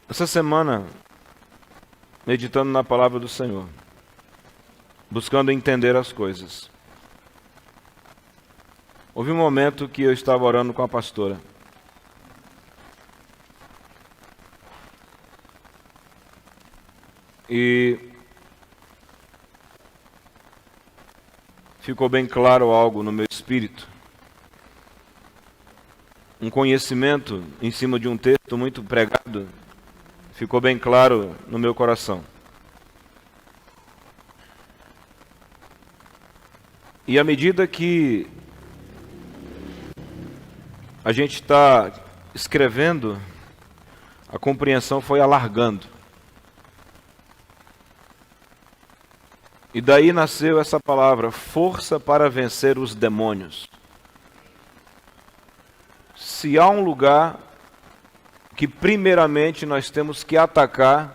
Essa semana, meditando na palavra do Senhor, buscando entender as coisas, houve um momento que eu estava orando com a pastora. E ficou bem claro algo no meu espírito. Um conhecimento em cima de um texto muito pregado ficou bem claro no meu coração. E à medida que a gente está escrevendo, a compreensão foi alargando. E daí nasceu essa palavra, força para vencer os demônios. Se há um lugar que primeiramente nós temos que atacar,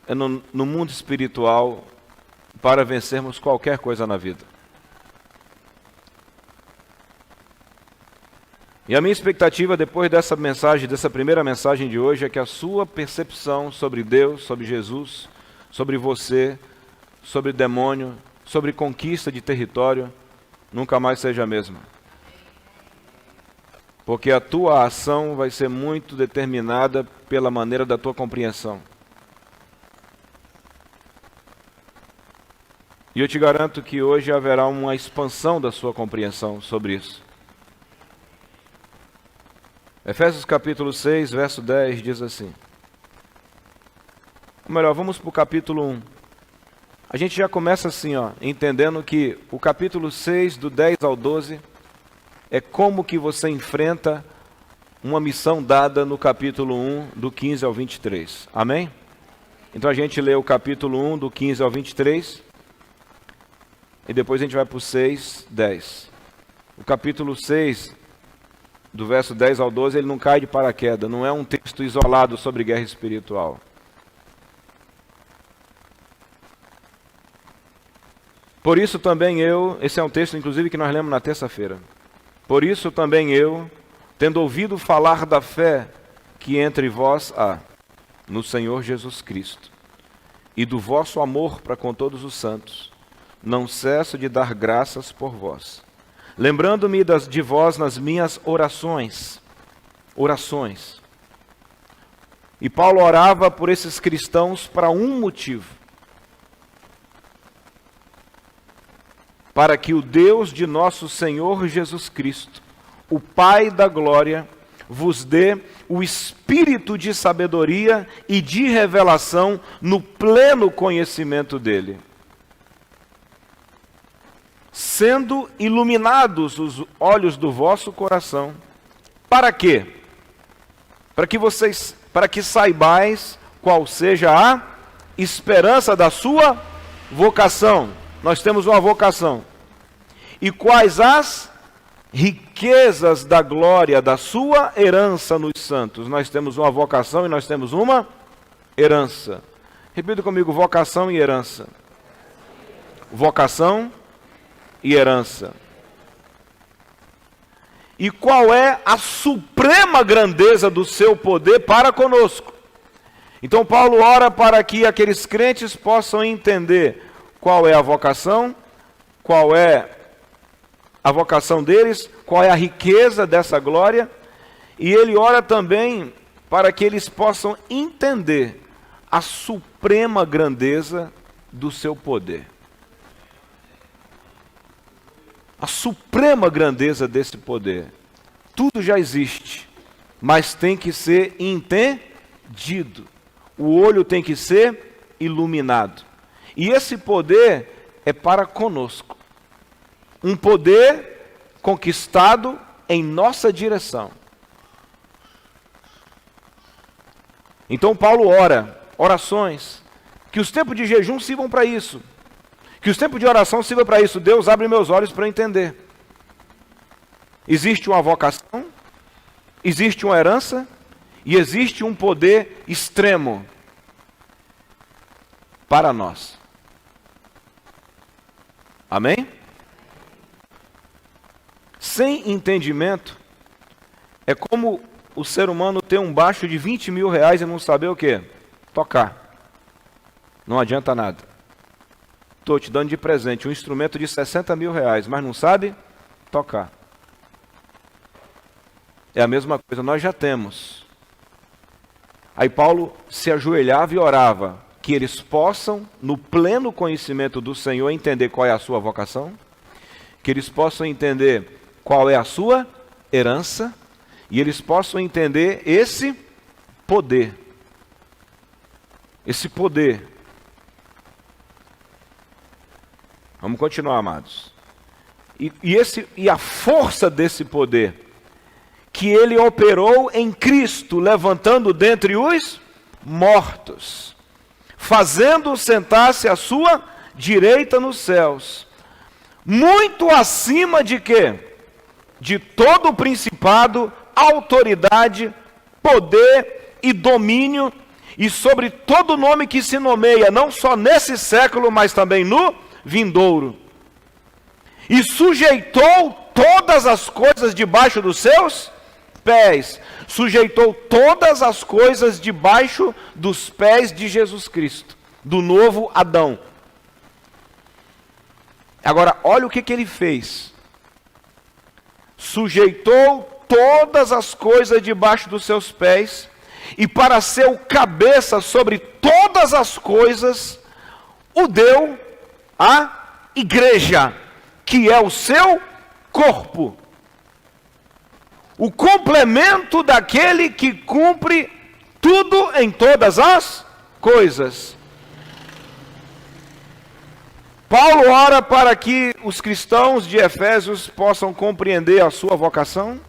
é no mundo espiritual, para vencermos qualquer coisa na vida. E a minha expectativa depois dessa mensagem, dessa primeira mensagem de hoje, é que a sua percepção sobre Deus, sobre Jesus, sobre você, sobre demônio, sobre conquista de território, nunca mais seja a mesma. Porque a tua ação vai ser muito determinada pela maneira da tua compreensão. E eu te garanto que hoje haverá uma expansão da sua compreensão sobre isso. Efésios capítulo 6, verso 10 diz assim. Ou melhor, vamos para o capítulo 1. A gente já começa assim, entendendo que o capítulo 6, do 10 ao 12, é como que você enfrenta uma missão dada no capítulo 1, do 15 ao 23. Amém? Então a gente lê o capítulo 1, do 15 ao 23, e depois a gente vai para o 6, 10. O capítulo 6, do verso 10 ao 12, ele não cai de paraquedas, não é um texto isolado sobre guerra espiritual. Por isso também esse é um texto inclusive que nós lemos na terça-feira. Por isso também eu, tendo ouvido falar da fé que entre vós há no Senhor Jesus Cristo, e do vosso amor para com todos os santos, não cesso de dar graças por vós, lembrando-me de vós nas minhas orações. E Paulo orava por esses cristãos para um motivo: para que o Deus de nosso Senhor Jesus Cristo, o Pai da glória, vos dê o espírito de sabedoria e de revelação no pleno conhecimento dele, sendo iluminados os olhos do vosso coração. Para quê? Para que saibais qual seja a esperança da sua vocação. Nós temos uma vocação. E quais as riquezas da glória da sua herança nos santos. Nós temos uma vocação e nós temos uma herança. Repita comigo, vocação e herança. Vocação e herança. E qual é a suprema grandeza do seu poder para conosco? Então Paulo ora para que aqueles crentes possam entender qual é a vocação, qual é a vocação deles, qual é a riqueza dessa glória, e ele ora também para que eles possam entender a suprema grandeza do seu poder. A suprema grandeza desse poder. Tudo já existe, mas tem que ser entendido. O olho tem que ser iluminado. E esse poder é para conosco. Um poder conquistado em nossa direção. Então Paulo ora, orações, que os tempos de jejum sirvam para isso. Que os tempos de oração sirvam para isso. Deus abre meus olhos para entender. Existe uma vocação, existe uma herança e existe um poder extremo para nós. Amém? Sem entendimento, é como o ser humano ter um baixo de 20 mil reais e não saber o quê? Tocar. Não adianta nada. Estou te dando de presente um instrumento de 60 mil reais, mas não sabe tocar. É a mesma coisa, nós já temos. Aí Paulo se ajoelhava e orava, que eles possam, no pleno conhecimento do Senhor, entender qual é a sua vocação, que eles possam entender qual é a sua herança, e eles possam entender esse poder. Esse poder. Vamos continuar, amados. E a força desse poder que ele operou em Cristo, levantando dentre os mortos, fazendo sentar-se à sua direita nos céus, muito acima de quê? De todo o principado, autoridade, poder e domínio, e sobre todo nome que se nomeia, não só nesse século, mas também no vindouro. E sujeitou todas as coisas debaixo dos seus pés. Sujeitou todas as coisas debaixo dos pés de Jesus Cristo, do novo Adão. Agora, olha o que ele fez. Sujeitou todas as coisas debaixo dos seus pés, e para ser o cabeça sobre todas as coisas, o deu à igreja, que é o seu corpo. O complemento daquele que cumpre tudo em todas as coisas. Paulo ora para que os cristãos de Efésios possam compreender a sua vocação,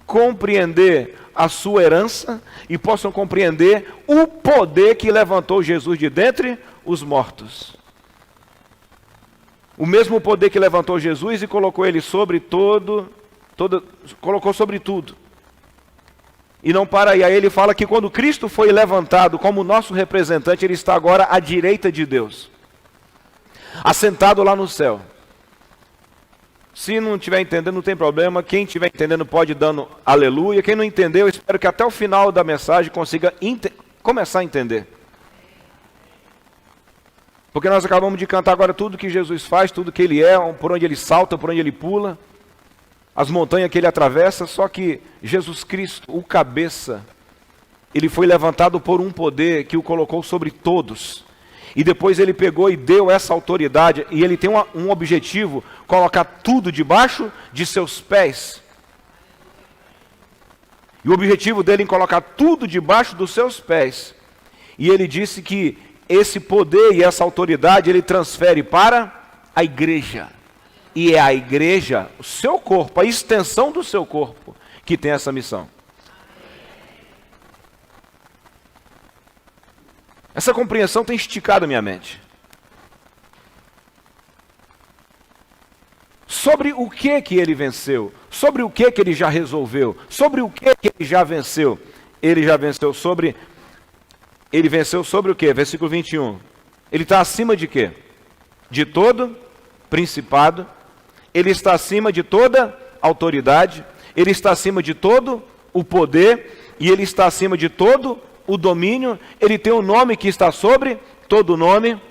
compreender a sua herança e possam compreender o poder que levantou Jesus de dentre os mortos. O mesmo poder que levantou Jesus e colocou ele sobre colocou sobre tudo. E não para aí. Aí ele fala que quando Cristo foi levantado como nosso representante, ele está agora à direita de Deus, assentado lá no céu. Se não estiver entendendo, não tem problema. Quem estiver entendendo pode ir dando aleluia. Quem não entendeu, eu espero que até o final da mensagem consiga começar a entender. Porque nós acabamos de cantar agora tudo que Jesus faz, tudo que Ele é, por onde Ele salta, por onde Ele pula, as montanhas que Ele atravessa. Só que Jesus Cristo, o cabeça, Ele foi levantado por um poder que o colocou sobre todos. E depois Ele pegou e deu essa autoridade, e Ele tem um objetivo: colocar tudo debaixo de seus pés. E o objetivo dele em colocar tudo debaixo dos seus pés. E Ele disse que esse poder e essa autoridade Ele transfere para a igreja. E é a igreja, o seu corpo, a extensão do seu corpo, que tem essa missão. Essa compreensão tem esticado a minha mente. Sobre o que ele venceu, sobre o que ele já resolveu, sobre o que ele já venceu. Ele venceu sobre o que? Versículo 21. Ele está acima de quê? De todo principado, ele está acima de toda autoridade, ele está acima de todo o poder, e ele está acima de todo o domínio. Ele tem um nome que está sobre todo nome.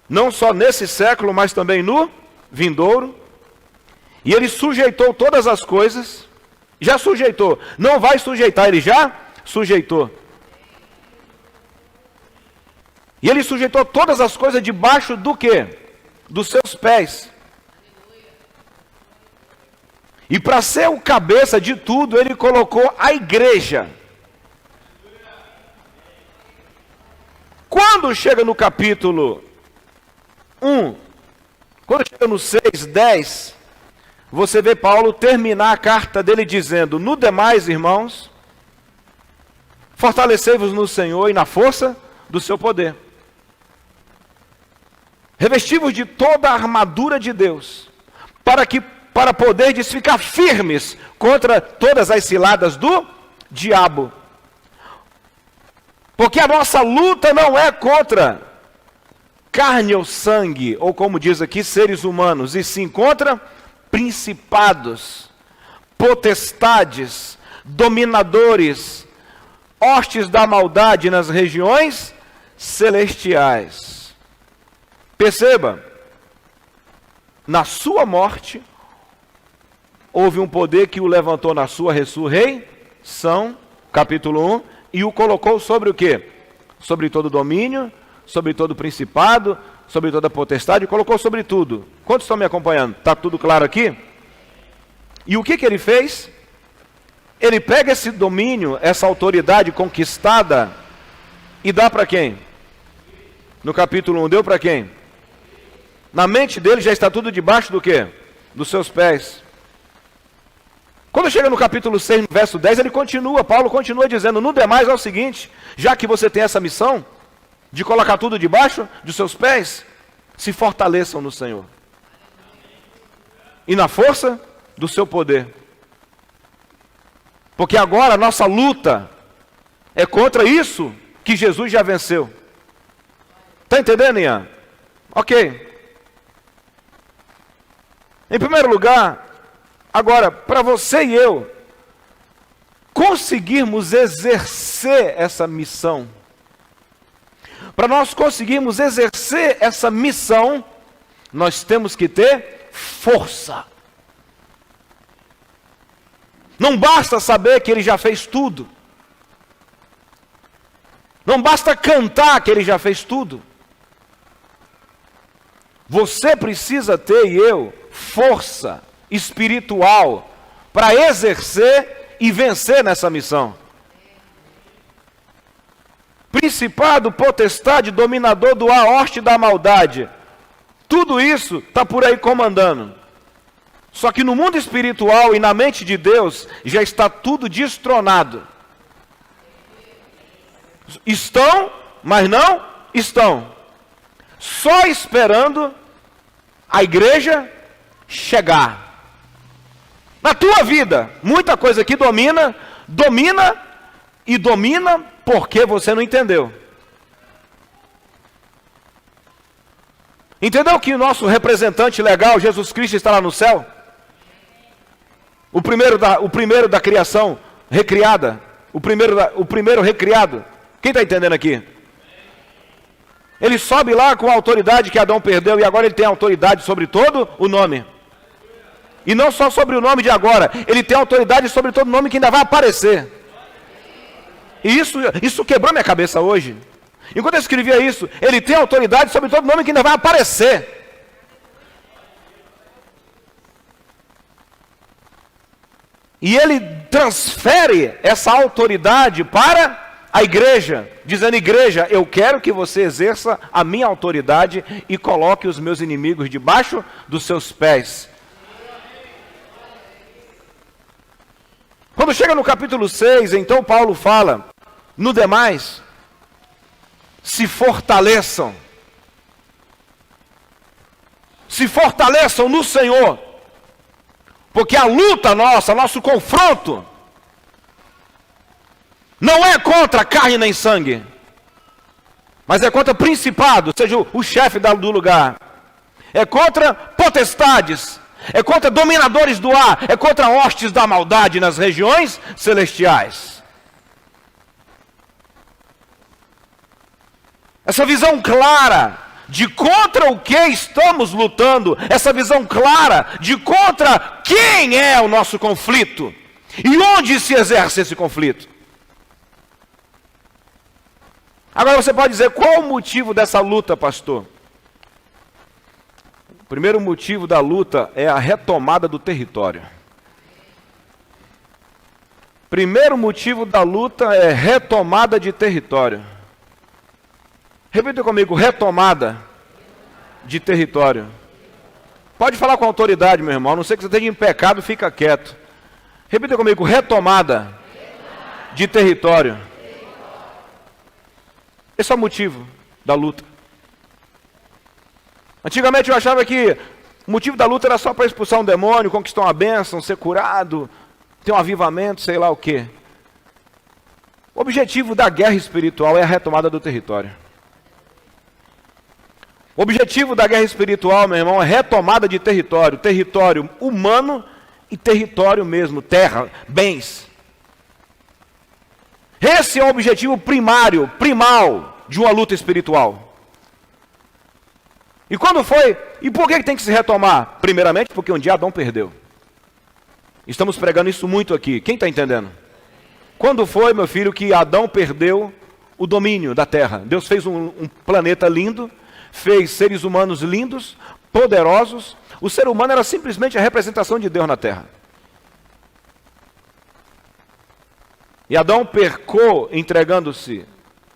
Não só nesse século, mas também no vindouro. E ele sujeitou todas as coisas. Já sujeitou. Não vai sujeitar, ele já sujeitou. E ele sujeitou todas as coisas debaixo do quê? Dos seus pés. E para ser o cabeça de tudo, ele colocou a igreja. Quando chega no capítulo 1, quando chega no 6, 10, você vê Paulo terminar a carta dele dizendo: no demais, irmãos, fortalecei-vos no Senhor e na força do seu poder. Revesti-vos de toda a armadura de Deus, para poderdes ficar firmes contra todas as ciladas do diabo. Porque a nossa luta não é contra carne ou sangue, ou como diz aqui, seres humanos, e sim contra principados, potestades, dominadores, hostes da maldade nas regiões celestiais. Perceba, na sua morte, houve um poder que o levantou na sua ressurreição, capítulo 1, e o colocou sobre o quê? Sobre todo domínio, sobre todo principado, sobre toda potestade, colocou sobre tudo. Quantos estão me acompanhando? Está tudo claro aqui? E o que ele fez? Ele pega esse domínio, essa autoridade conquistada, e dá para quem? No capítulo 1, deu para quem? Na mente dele já está tudo debaixo do quê? Dos seus pés. Quando chega no capítulo 6, no verso 10, Paulo continua dizendo, no demais é o seguinte, já que você tem essa missão, de colocar tudo debaixo dos seus pés, se fortaleçam no Senhor. E na força do seu poder. Porque agora a nossa luta é contra isso que Jesus já venceu. Está entendendo, Ian? Ok. Em primeiro lugar, agora, para você e eu conseguirmos exercer essa missão, para nós conseguirmos exercer essa missão, nós temos que ter força. Não basta saber que ele já fez tudo. Não basta cantar que ele já fez tudo. Você precisa ter, e eu, força espiritual para exercer e vencer nessa missão. Principado, potestade, dominador do ar, hoste da maldade. Tudo isso está por aí comandando. Só que no mundo espiritual e na mente de Deus já está tudo destronado. Estão, mas não estão. Só esperando a igreja chegar. Na tua vida, muita coisa que domina porque você não entendeu. Entendeu que o nosso representante legal, Jesus Cristo, está lá no céu? O primeiro da criação recriada. O primeiro recriado. Quem está entendendo aqui? Ele sobe lá com a autoridade que Adão perdeu e agora ele tem autoridade sobre todo o nome. E não só sobre o nome de agora, ele tem autoridade sobre todo o nome que ainda vai aparecer. E isso quebrou minha cabeça hoje. Enquanto eu escrevia isso, ele tem autoridade sobre todo o nome que ainda vai aparecer. E ele transfere essa autoridade para a igreja, dizendo, igreja, eu quero que você exerça a minha autoridade e coloque os meus inimigos debaixo dos seus pés. Quando chega no capítulo 6, então Paulo fala, no demais, se fortaleçam. Se fortaleçam no Senhor. Porque a luta nossa, nosso confronto, não é contra carne nem sangue, mas é contra principado, seja o chefe do lugar. É contra potestades, é contra dominadores do ar, é contra hostes da maldade nas regiões celestiais. Essa visão clara de contra o que estamos lutando, essa visão clara de contra quem é o nosso conflito e onde se exerce esse conflito. Agora você pode dizer, qual o motivo dessa luta, pastor? O primeiro motivo da luta é a retomada do território. Primeiro motivo da luta é retomada de território. Repita comigo, retomada de território. Pode falar com autoridade, meu irmão, a não ser que você esteja em pecado, fica quieto. Repita comigo, retomada de território. Esse é o motivo da luta. Antigamente eu achava que o motivo da luta era só para expulsar um demônio, conquistar uma bênção, ser curado, ter um avivamento, sei lá o quê. O objetivo da guerra espiritual é a retomada do território. O objetivo da guerra espiritual, meu irmão, é retomada de território, território humano e território mesmo, terra, bens. Esse é o objetivo primário, primal de uma luta espiritual. E quando foi? E por que tem que se retomar? Primeiramente, porque um dia Adão perdeu. Estamos pregando isso muito aqui. Quem está entendendo? Quando foi, meu filho, que Adão perdeu o domínio da terra? Deus fez um planeta lindo, fez seres humanos lindos, poderosos. O ser humano era simplesmente a representação de Deus na terra. E Adão pecou entregando-se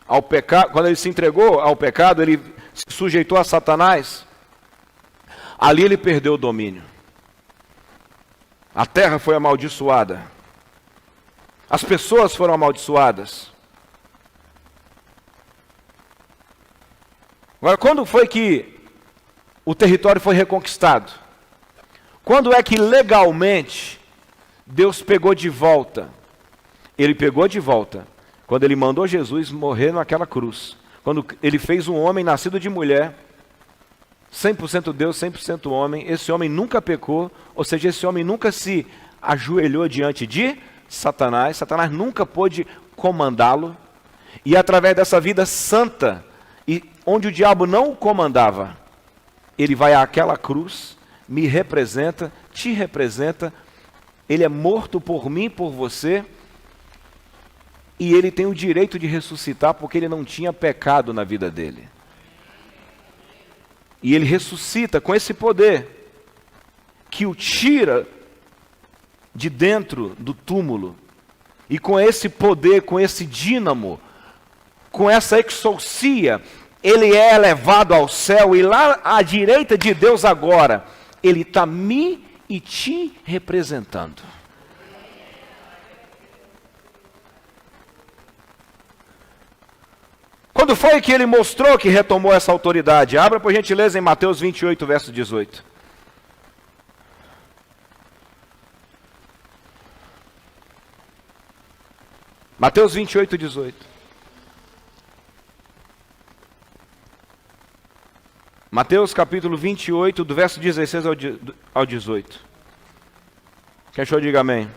ao pecado. Quando ele se entregou ao pecado, ele se sujeitou a Satanás. Ali ele perdeu o domínio. A terra foi amaldiçoada. As pessoas foram amaldiçoadas. Agora, quando foi que o território foi reconquistado? Quando é que legalmente Deus pegou de volta? Ele pegou de volta quando ele mandou Jesus morrer naquela cruz. Quando ele fez um homem nascido de mulher, 100% Deus, 100% homem. Esse homem nunca pecou, ou seja, esse homem nunca se ajoelhou diante de Satanás. Satanás nunca pôde comandá-lo. E através dessa vida santa, e onde o diabo não o comandava, ele vai àquela cruz, me representa, te representa. Ele é morto por mim, por você. E ele tem o direito de ressuscitar porque ele não tinha pecado na vida dele. E ele ressuscita com esse poder que o tira de dentro do túmulo. E com esse poder, com esse dínamo, com essa exousia, ele é elevado ao céu. E lá à direita de Deus agora, ele está me e te representando. Quando foi que ele mostrou que retomou essa autoridade? Abra por gentileza em Mateus 28, verso 18. Mateus 28, 18. Mateus capítulo 28, do verso 16 ao 18. Quem achou, diga amém.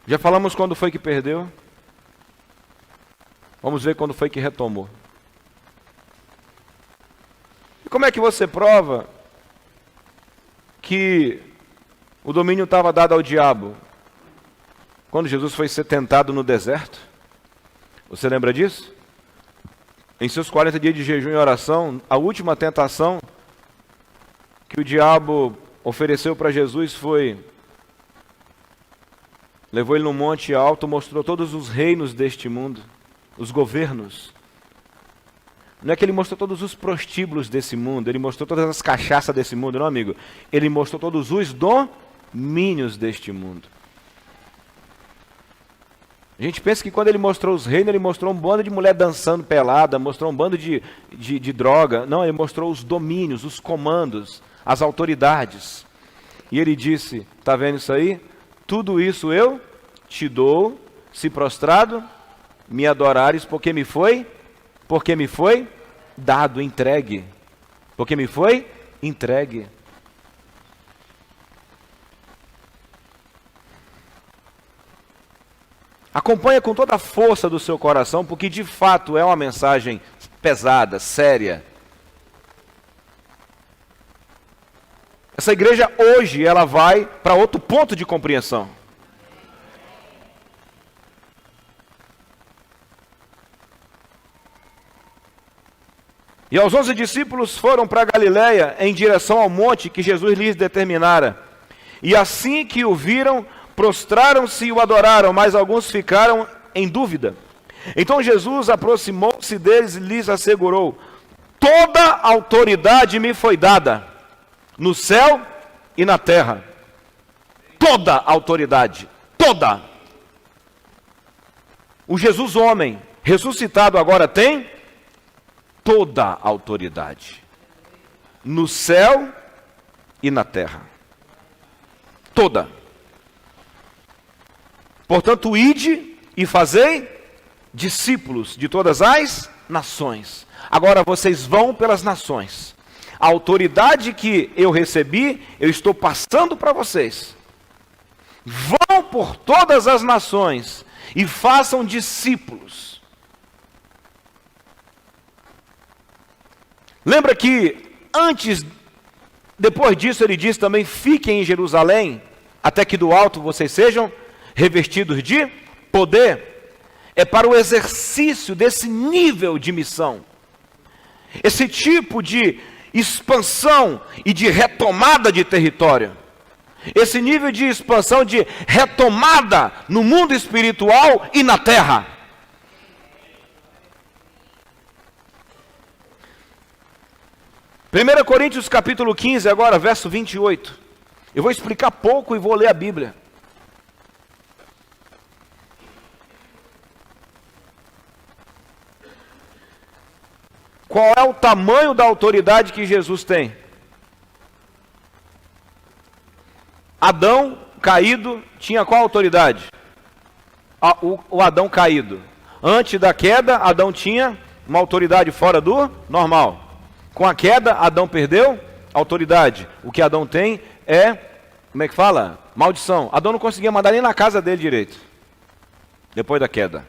Já falamos quando foi que perdeu. Vamos ver quando foi que retomou. E como é que você prova que o domínio estava dado ao diabo? Quando Jesus foi ser tentado no deserto. Você lembra disso? Em seus 40 dias de jejum e oração, a última tentação que o diabo ofereceu para Jesus foi: levou ele num monte alto, mostrou todos os reinos deste mundo, os governos. Não é que ele mostrou todos os prostíbulos desse mundo, ele mostrou todas as cachaças desse mundo, não, amigo. Ele mostrou todos os domínios deste mundo. A gente pensa que quando ele mostrou os reinos, ele mostrou um bando de mulher dançando pelada, mostrou um bando de droga. Não, ele mostrou os domínios, os comandos, as autoridades. E ele disse: está vendo isso aí? Tudo isso eu te dou, se prostrado, me adorares, porque me foi dado, entregue. Porque me foi entregue. Acompanha com toda a força do seu coração, porque de fato é uma mensagem pesada, séria. Essa igreja hoje, ela vai para outro ponto de compreensão. E os 11 discípulos foram para Galiléia em direção ao monte que Jesus lhes determinara. E assim que o viram, prostraram-se e o adoraram, mas alguns ficaram em dúvida. Então Jesus aproximou-se deles e lhes assegurou: toda autoridade me foi dada, no céu e na terra. Toda autoridade, toda. O Jesus homem, ressuscitado agora, tem toda autoridade, no céu e na terra. Toda. Portanto, ide e fazei discípulos de todas as nações. Agora vocês vão pelas nações. A autoridade que eu recebi, eu estou passando para vocês. Vão por todas as nações e façam discípulos. Lembra que depois disso ele diz também, fiquem em Jerusalém, até que do alto vocês sejam revestidos de poder. É para o exercício desse nível de missão. Esse tipo de expansão e de retomada de território. Esse nível de expansão, de retomada no mundo espiritual e na terra. Primeira Coríntios capítulo 15, agora, verso 28. Eu vou explicar pouco e vou ler a Bíblia. Qual é o tamanho da autoridade que Jesus tem? Adão caído tinha qual autoridade? O Adão caído. Antes da queda, Adão tinha uma autoridade fora do normal. Com a queda, Adão perdeu autoridade. O que Adão tem é, como é que fala? Maldição. Adão não conseguia mandar nem na casa dele direito. Depois da queda.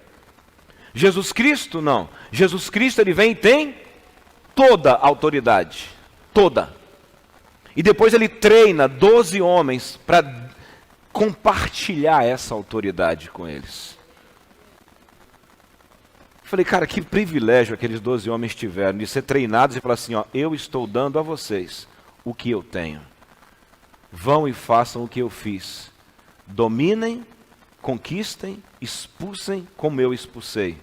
Jesus Cristo, não. Jesus Cristo, ele vem e tem toda a autoridade. Toda. E depois ele treina 12 homens para compartilhar essa autoridade com eles. Falei, cara, que privilégio aqueles 12 homens tiveram de ser treinados e falar assim, ó, eu estou dando a vocês o que eu tenho. Vão e façam o que eu fiz. Dominem, conquistem, expulsem como eu expulsei.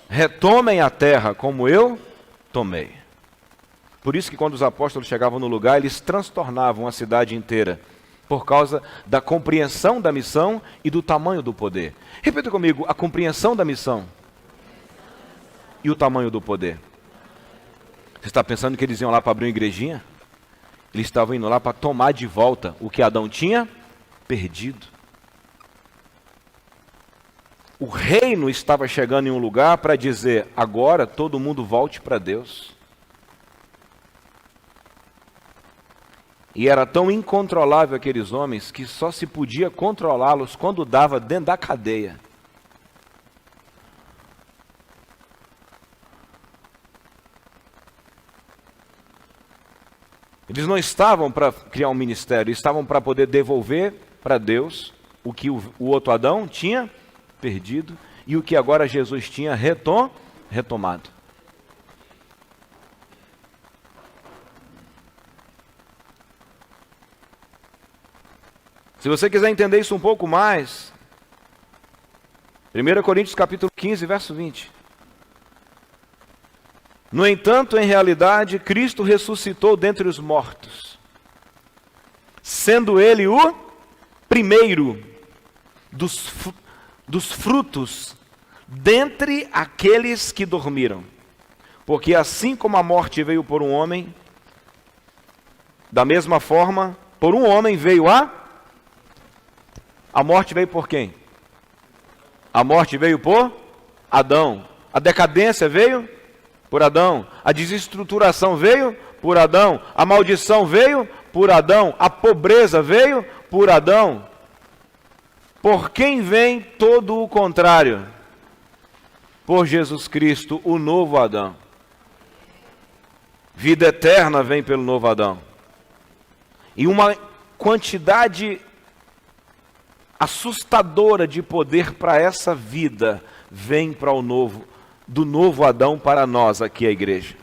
Retomem a terra como eu tomei. Por isso que quando os apóstolos chegavam no lugar, eles transtornavam a cidade inteira, por causa da compreensão da missão e do tamanho do poder. Repita comigo, a compreensão da missão e o tamanho do poder. Você está pensando que eles iam lá para abrir uma igrejinha? Eles estavam indo lá para tomar de volta o que Adão tinha perdido. O reino estava chegando em um lugar para dizer, agora todo mundo volte para Deus. E era tão incontrolável aqueles homens que só se podia controlá-los quando dava dentro da cadeia. Eles não estavam para criar um ministério, eles estavam para poder devolver para Deus o que o outro Adão tinha perdido e o que agora Jesus tinha retomado. Se você quiser entender isso um pouco mais, 1 Coríntios capítulo 15, verso 20. No entanto, em realidade, Cristo ressuscitou dentre os mortos, sendo Ele o primeiro dos frutos dentre aqueles que dormiram. Porque assim como a morte veio por um homem, da mesma forma, por um homem veio a morte veio por quem? A morte veio por Adão. A decadência veio por Adão. A desestruturação veio por Adão. A maldição veio por Adão. A pobreza veio por Adão. Por quem vem todo o contrário? Por Jesus Cristo, o novo Adão. Vida eterna vem pelo novo Adão. E uma quantidade assustadora de poder para essa vida vem para o novo, do novo Adão para nós aqui a igreja.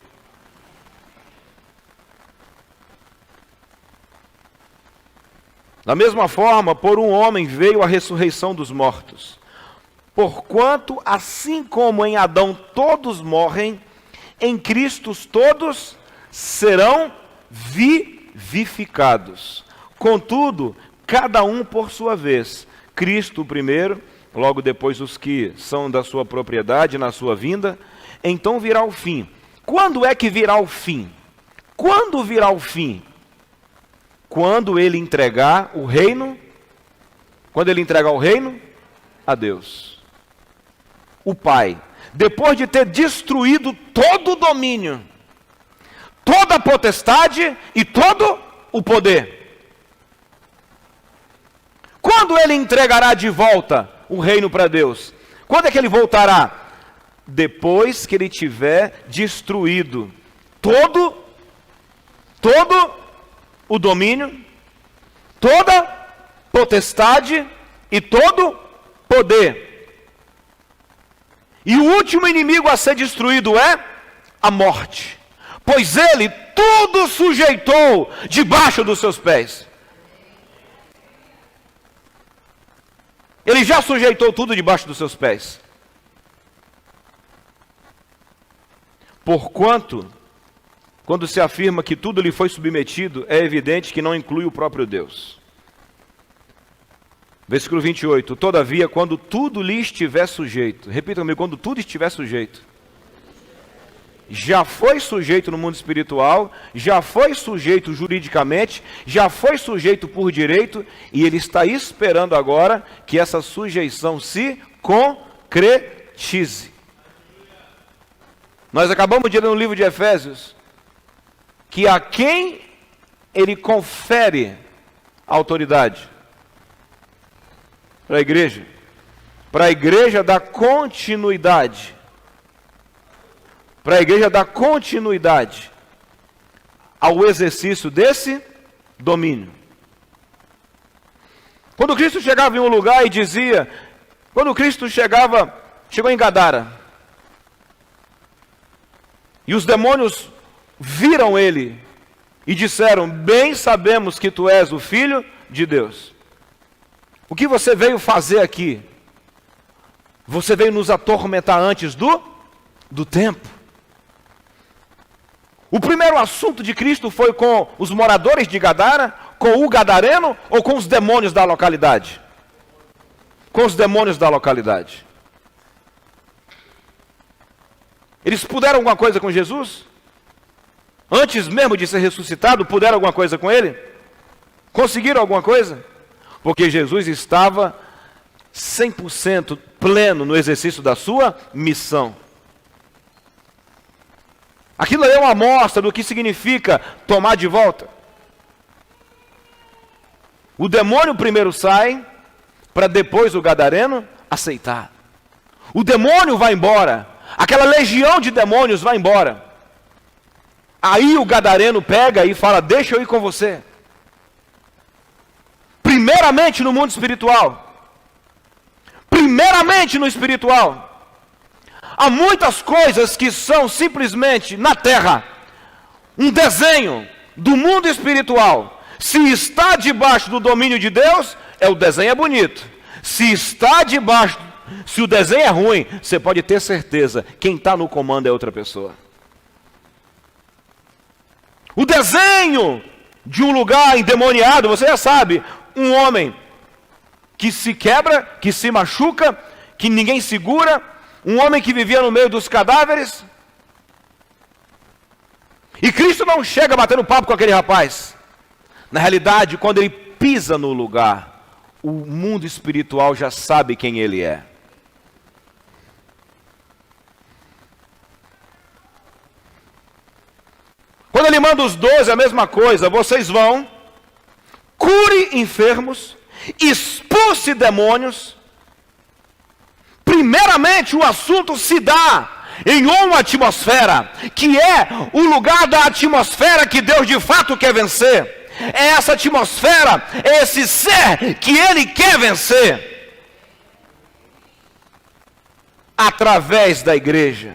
Da mesma forma, por um homem veio a ressurreição dos mortos. Porquanto, assim como em Adão todos morrem, em Cristo todos serão vivificados. Contudo, cada um por sua vez. Cristo primeiro, logo depois os que são da sua propriedade na sua vinda. Então virá o fim. Quando é que virá o fim? Quando virá o fim? Quando ele entregar o reino. Quando ele entregar o reino a Deus, o Pai. depois de ter destruído todo o domínio, toda a potestade e todo o poder. Quando ele entregará de volta o reino para Deus? Quando é que ele voltará? Depois que ele tiver destruído todo o domínio, toda potestade e todo poder. E o último inimigo a ser destruído é a morte, pois ele tudo sujeitou debaixo dos seus pés. Ele já sujeitou tudo debaixo dos seus pés. Porquanto, quando se afirma que tudo lhe foi submetido, é evidente que não inclui o próprio Deus. Versículo 28. Todavia, quando tudo lhe estiver sujeito, repita comigo, quando tudo estiver sujeito, já foi sujeito no mundo espiritual, já foi sujeito juridicamente, já foi sujeito por direito, e ele está esperando agora que essa sujeição se concretize. Nós acabamos de ler no livro de Efésios que a quem ele confere a autoridade? Para a igreja. Para a igreja dar continuidade. Para a igreja dar continuidade ao exercício desse domínio. Quando Cristo chegava em um lugar e dizia, quando Cristo chegou em Gadara, e os demônios viram ele e disseram, bem sabemos que tu és o Filho de Deus. O que você veio fazer aqui? Você veio nos atormentar antes do tempo. O primeiro assunto de Cristo foi com os moradores de Gadara, com o gadareno ou com os demônios da localidade? Com os demônios da localidade. Eles puderam alguma coisa com Jesus? Antes mesmo de ser ressuscitado, puderam alguma coisa com ele? Conseguiram alguma coisa? Porque Jesus estava 100% pleno no exercício da sua missão. Aquilo é uma amostra do que significa tomar de volta. O demônio primeiro sai, para depois o gadareno aceitar. O demônio vai embora, aquela legião de demônios vai embora. Aí o gadareno pega e fala, deixa eu ir com você. Primeiramente no mundo espiritual. Primeiramente no espiritual. Há muitas coisas que são simplesmente na terra um desenho do mundo espiritual. Se está debaixo do domínio de Deus, o desenho é bonito. Se o desenho é ruim, você pode ter certeza, quem está no comando é outra pessoa. O desenho de um lugar endemoniado, você já sabe, um homem que se quebra, que se machuca, que ninguém segura, um homem que vivia no meio dos cadáveres. E Cristo não chega batendo papo com aquele rapaz. Na realidade, quando ele pisa no lugar, o mundo espiritual já sabe quem ele é. Quando ele manda os 12, a mesma coisa. Vocês vão, cure enfermos, expulse demônios. Primeiramente, o assunto se dá em uma atmosfera, que é o lugar da atmosfera que Deus de fato quer vencer. É essa atmosfera, é esse ser que Ele quer vencer. Através da igreja,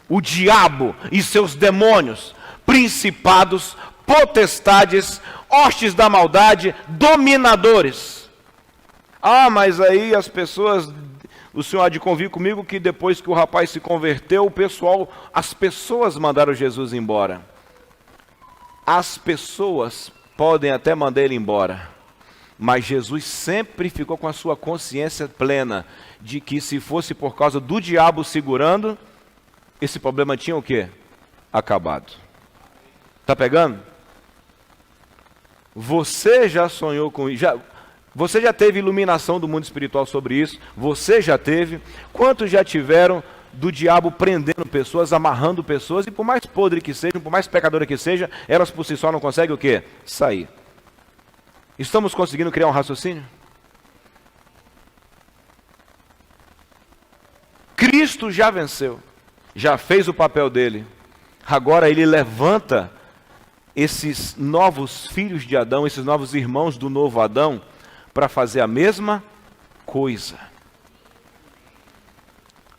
o diabo e seus demônios, principados, potestades, hostes da maldade, dominadores. Ah, mas aí as pessoas... O senhor há de convir comigo que depois que o rapaz se converteu, as pessoas mandaram Jesus embora. As pessoas podem até mandar ele embora, mas Jesus sempre ficou com a sua consciência plena de que se fosse por causa do diabo segurando, esse problema tinha o quê? Acabado. Está pegando? Você já sonhou com isso? Você já teve iluminação do mundo espiritual sobre isso? Você já teve? Quantos já tiveram do diabo prendendo pessoas, amarrando pessoas, e por mais podre que sejam, por mais pecadora que seja, elas por si só não conseguem o quê? Sair. Estamos conseguindo criar um raciocínio? Cristo já venceu, já fez o papel dele. Agora ele levanta esses novos filhos de Adão, esses novos irmãos do novo Adão, para fazer a mesma coisa.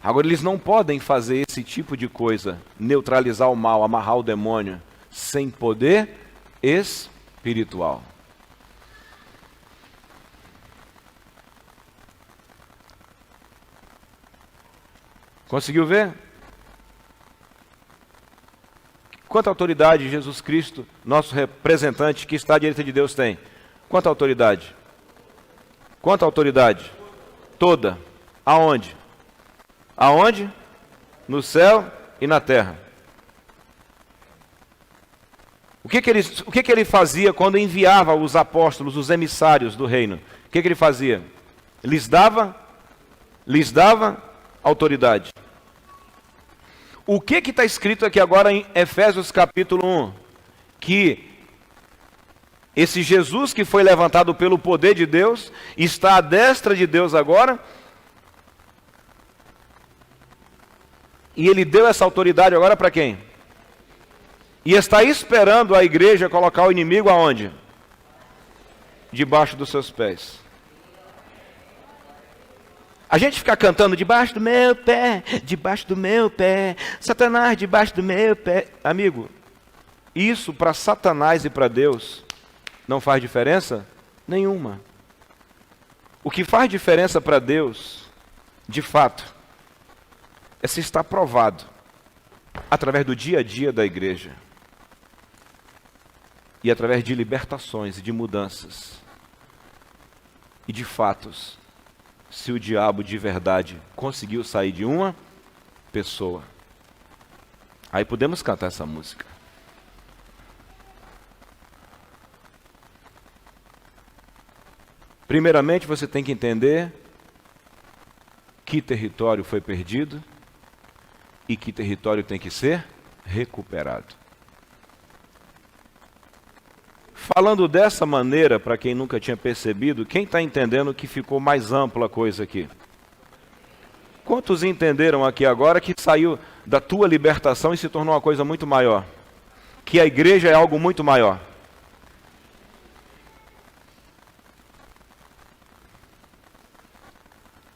Agora eles não podem fazer esse tipo de coisa, neutralizar o mal, amarrar o demônio, sem poder espiritual. Conseguiu ver? Quanta autoridade Jesus Cristo, nosso representante que está à direita de Deus, tem? Quanta autoridade? Quanta autoridade? Toda. Aonde? Aonde? No céu e na terra. O que ele fazia quando enviava os apóstolos, os emissários do reino? O que ele fazia? Lhes dava autoridade. O que está escrito aqui agora em Efésios capítulo 1? Que esse Jesus que foi levantado pelo poder de Deus, está à destra de Deus agora, e ele deu essa autoridade agora para quem? E está esperando a igreja colocar o inimigo aonde? Debaixo dos seus pés. A gente fica cantando debaixo do meu pé, Satanás debaixo do meu pé. Amigo, isso para Satanás e para Deus não faz diferença nenhuma. O que faz diferença para Deus, de fato, é se está provado através do dia a dia da igreja e através de libertações e de mudanças e de fatos. Se o diabo de verdade conseguiu sair de uma pessoa, aí podemos cantar essa música. Primeiramente, você tem que entender que território foi perdido e que território tem que ser recuperado. Falando dessa maneira, para quem nunca tinha percebido, quem está entendendo que ficou mais ampla a coisa aqui? Quantos entenderam aqui agora que saiu da tua libertação e se tornou uma coisa muito maior? Que a igreja é algo muito maior?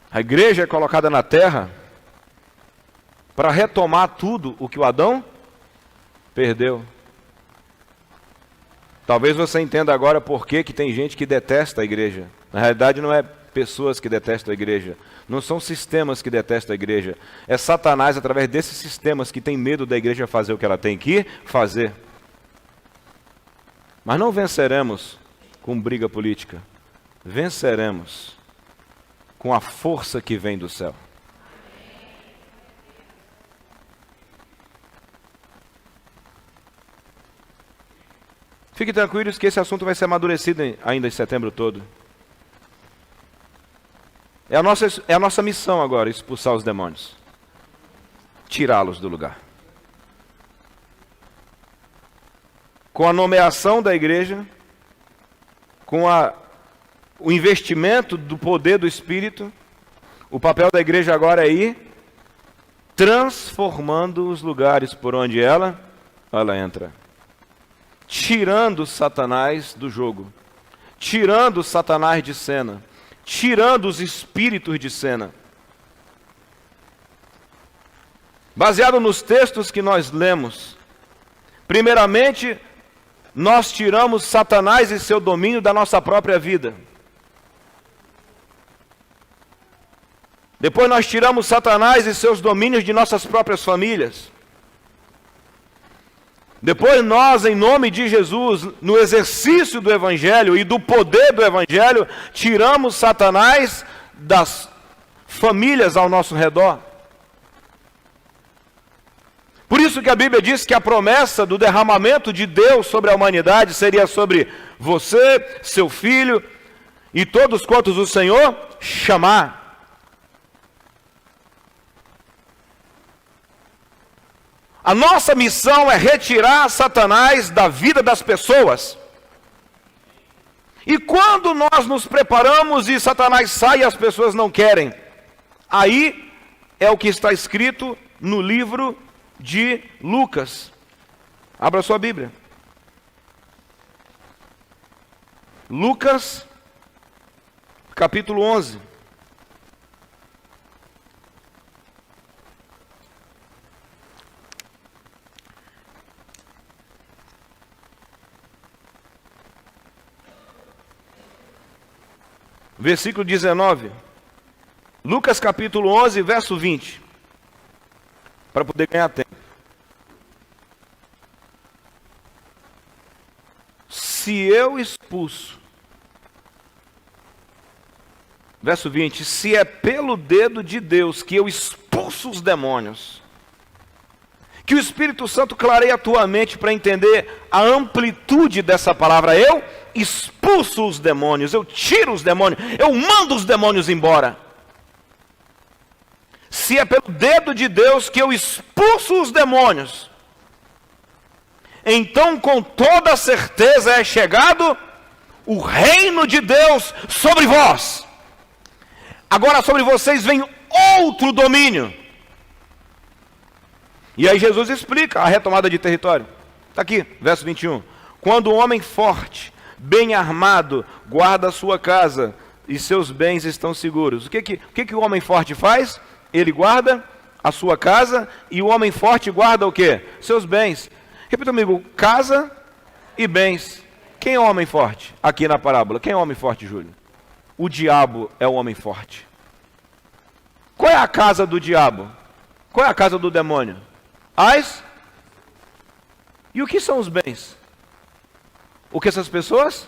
A igreja é colocada na terra para retomar tudo o que o Adão perdeu. Talvez você entenda agora por que tem gente que detesta a igreja. Na realidade não é pessoas que detestam a igreja. Não são sistemas que detestam a igreja. É Satanás, através desses sistemas, que tem medo da igreja fazer o que ela tem que fazer. Mas não venceremos com briga política. Venceremos com a força que vem do céu. Fiquem tranquilos que esse assunto vai ser amadurecido ainda em setembro todo. É a nossa missão agora, expulsar os demônios. Tirá-los do lugar. Com a nomeação da igreja, com o investimento do poder do Espírito, o papel da igreja agora é ir transformando os lugares por onde ela entra. Tirando Satanás do jogo, tirando Satanás de cena, tirando os espíritos de cena. Baseado nos textos que nós lemos, primeiramente, nós tiramos Satanás e seu domínio da nossa própria vida. Depois nós tiramos Satanás e seus domínios de nossas próprias famílias. Depois nós, em nome de Jesus, no exercício do Evangelho e do poder do Evangelho, tiramos Satanás das famílias ao nosso redor. Por isso que a Bíblia diz que a promessa do derramamento de Deus sobre a humanidade seria sobre você, seu filho e todos quantos o Senhor chamar. A nossa missão é retirar Satanás da vida das pessoas. E quando nós nos preparamos e Satanás sai e as pessoas não querem, aí é o que está escrito no livro de Lucas. Abra sua Bíblia. Lucas, capítulo 11. Versículo 19. Lucas capítulo 11, verso 20. Para poder ganhar tempo. Se eu expulso, verso 20, se é pelo dedo de Deus que eu expulso os demônios, que o Espírito Santo clareie a tua mente para entender a amplitude dessa palavra. Eu expulso os demônios, eu tiro os demônios, eu mando os demônios embora. Se é pelo dedo de Deus que eu expulso os demônios, então com toda certeza é chegado o reino de Deus sobre vós. Agora sobre vocês vem outro domínio. E aí Jesus explica a retomada de território. Está aqui, verso 21. Quando o homem forte, bem armado, guarda a sua casa e seus bens estão seguros. O que o homem forte faz? Ele guarda a sua casa e o homem forte guarda o quê? Seus bens. Repita comigo, casa e bens. Quem é o homem forte? Aqui na parábola. Quem é o homem forte, Júlio? O diabo é o homem forte. Qual é a casa do diabo? Qual é a casa do demônio? E o que são os bens? O que essas pessoas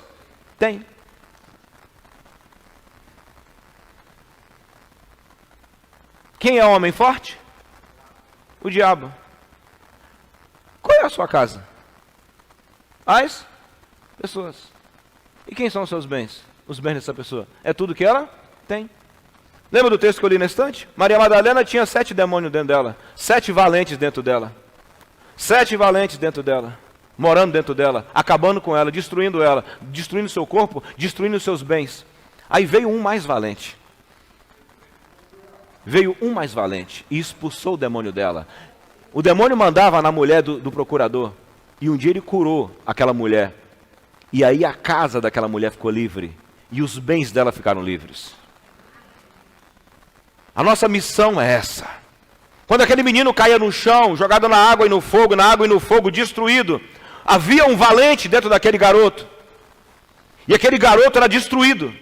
têm. Quem é o homem forte? O diabo. Qual é a sua casa? As pessoas. E quem são os seus bens? Os bens dessa pessoa. É tudo que ela tem. Lembra do texto que eu li na estante? Maria Madalena tinha 7 demônios dentro dela. 7 valentes dentro dela. 7 valentes dentro dela. Morando dentro dela. Acabando com ela, destruindo seu corpo, destruindo seus bens. Aí veio um mais valente. Veio um mais valente e expulsou o demônio dela. O demônio mandava na mulher do procurador. E um dia ele curou aquela mulher. E aí a casa daquela mulher ficou livre. E os bens dela ficaram livres. A nossa missão é essa. Quando aquele menino caía no chão, jogado na água e no fogo, destruído, havia um valente dentro daquele garoto. E aquele garoto era destruído.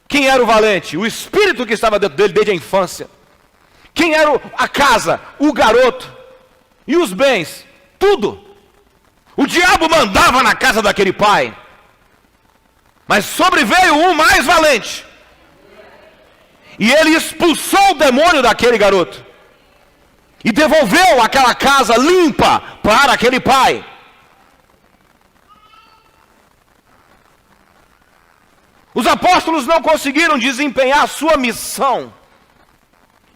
Quem era o valente? O espírito que estava dentro dele desde a infância. Quem era a casa? O garoto. E os bens? Tudo. O diabo mandava na casa daquele pai. Mas sobreveio um mais valente. E ele expulsou o demônio daquele garoto. E devolveu aquela casa limpa para aquele pai. Os apóstolos não conseguiram desempenhar a sua missão.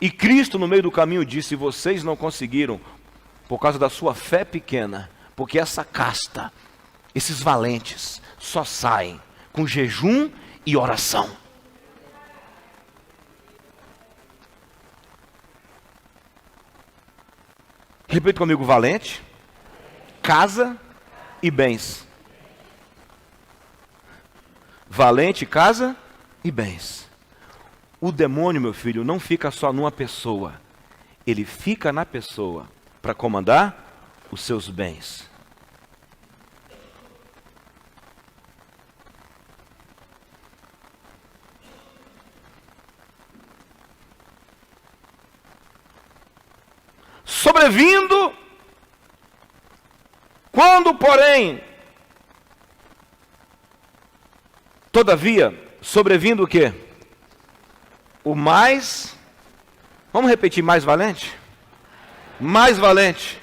E Cristo no meio do caminho disse, vocês não conseguiram por causa da sua fé pequena. Porque essa casta, esses valentes, só saem com jejum e oração. Repita comigo, valente, casa e bens. Valente, casa e bens. O demônio, meu filho, não fica só numa pessoa. Ele fica na pessoa para comandar os seus bens. Sobrevindo, quando, porém, todavia, sobrevindo o quê? O mais, vamos repetir, mais valente? Mais valente.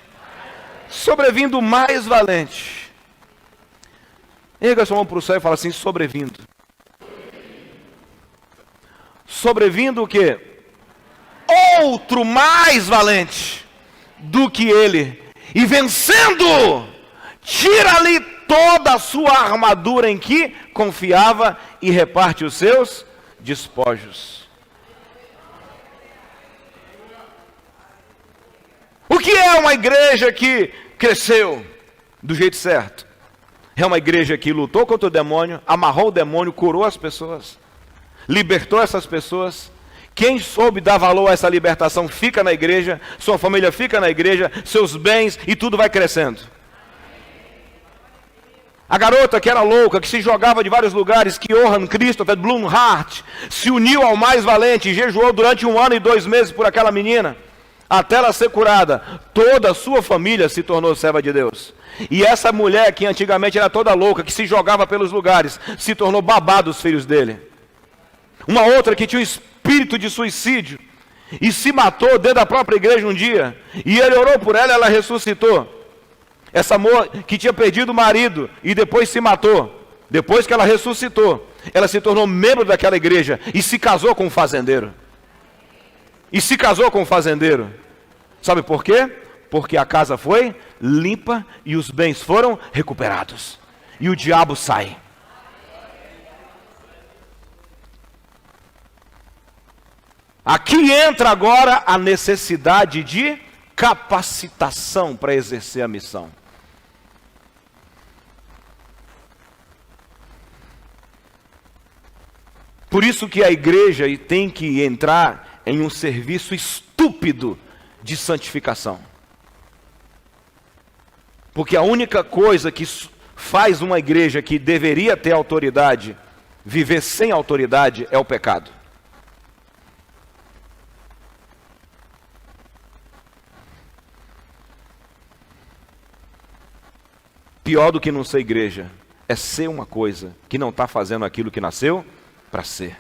Sobrevindo o mais valente. Erga sua mão para o céu e fala assim, sobrevindo. Sobrevindo o quê? Outro mais valente. do que ele. E vencendo, tira-lhe toda a sua armadura em que confiava e reparte os seus despojos. O que é uma igreja que cresceu do jeito certo? É uma igreja que lutou contra o demônio, amarrou o demônio, curou as pessoas, libertou essas pessoas. Quem soube dar valor a essa libertação fica na igreja, sua família fica na igreja, seus bens e tudo vai crescendo. A garota que era louca, que se jogava de vários lugares, que Johann Christopher Blumhardt, se uniu ao mais valente e jejuou durante 1 ano e 2 meses por aquela menina, até ela ser curada. Toda a sua família se tornou serva de Deus. E essa mulher que antigamente era toda louca, que se jogava pelos lugares, se tornou babá dos filhos dele. Uma outra que tinha um espírito de suicídio e se matou dentro da própria igreja um dia, e ele orou por ela e ela ressuscitou. Essa moça que tinha perdido o marido e depois se matou, depois que ela ressuscitou, ela se tornou membro daquela igreja e se casou com um fazendeiro. Sabe por quê? Porque a casa foi limpa e os bens foram recuperados. E o diabo sai. Aqui entra agora a necessidade de capacitação para exercer a missão. Por isso que a igreja tem que entrar em um serviço estúpido de santificação. Porque a única coisa que faz uma igreja que deveria ter autoridade viver sem autoridade é o pecado. Pior do que não ser igreja é ser uma coisa que não está fazendo aquilo que nasceu para ser.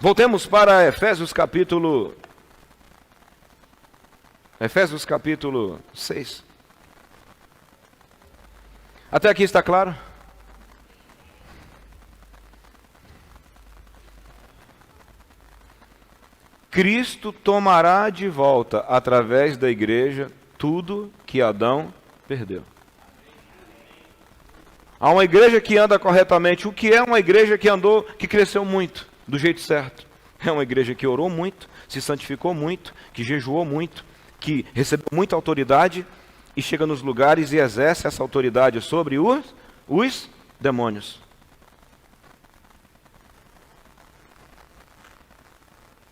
Voltemos para Efésios capítulo 6. Até aqui está claro? Cristo tomará de volta, através da igreja, tudo que Adão perdeu. Há uma igreja que anda corretamente. O que é uma igreja que cresceu muito, do jeito certo? É uma igreja que orou muito, se santificou muito, que jejuou muito, que recebeu muita autoridade e chega nos lugares e exerce essa autoridade sobre os demônios.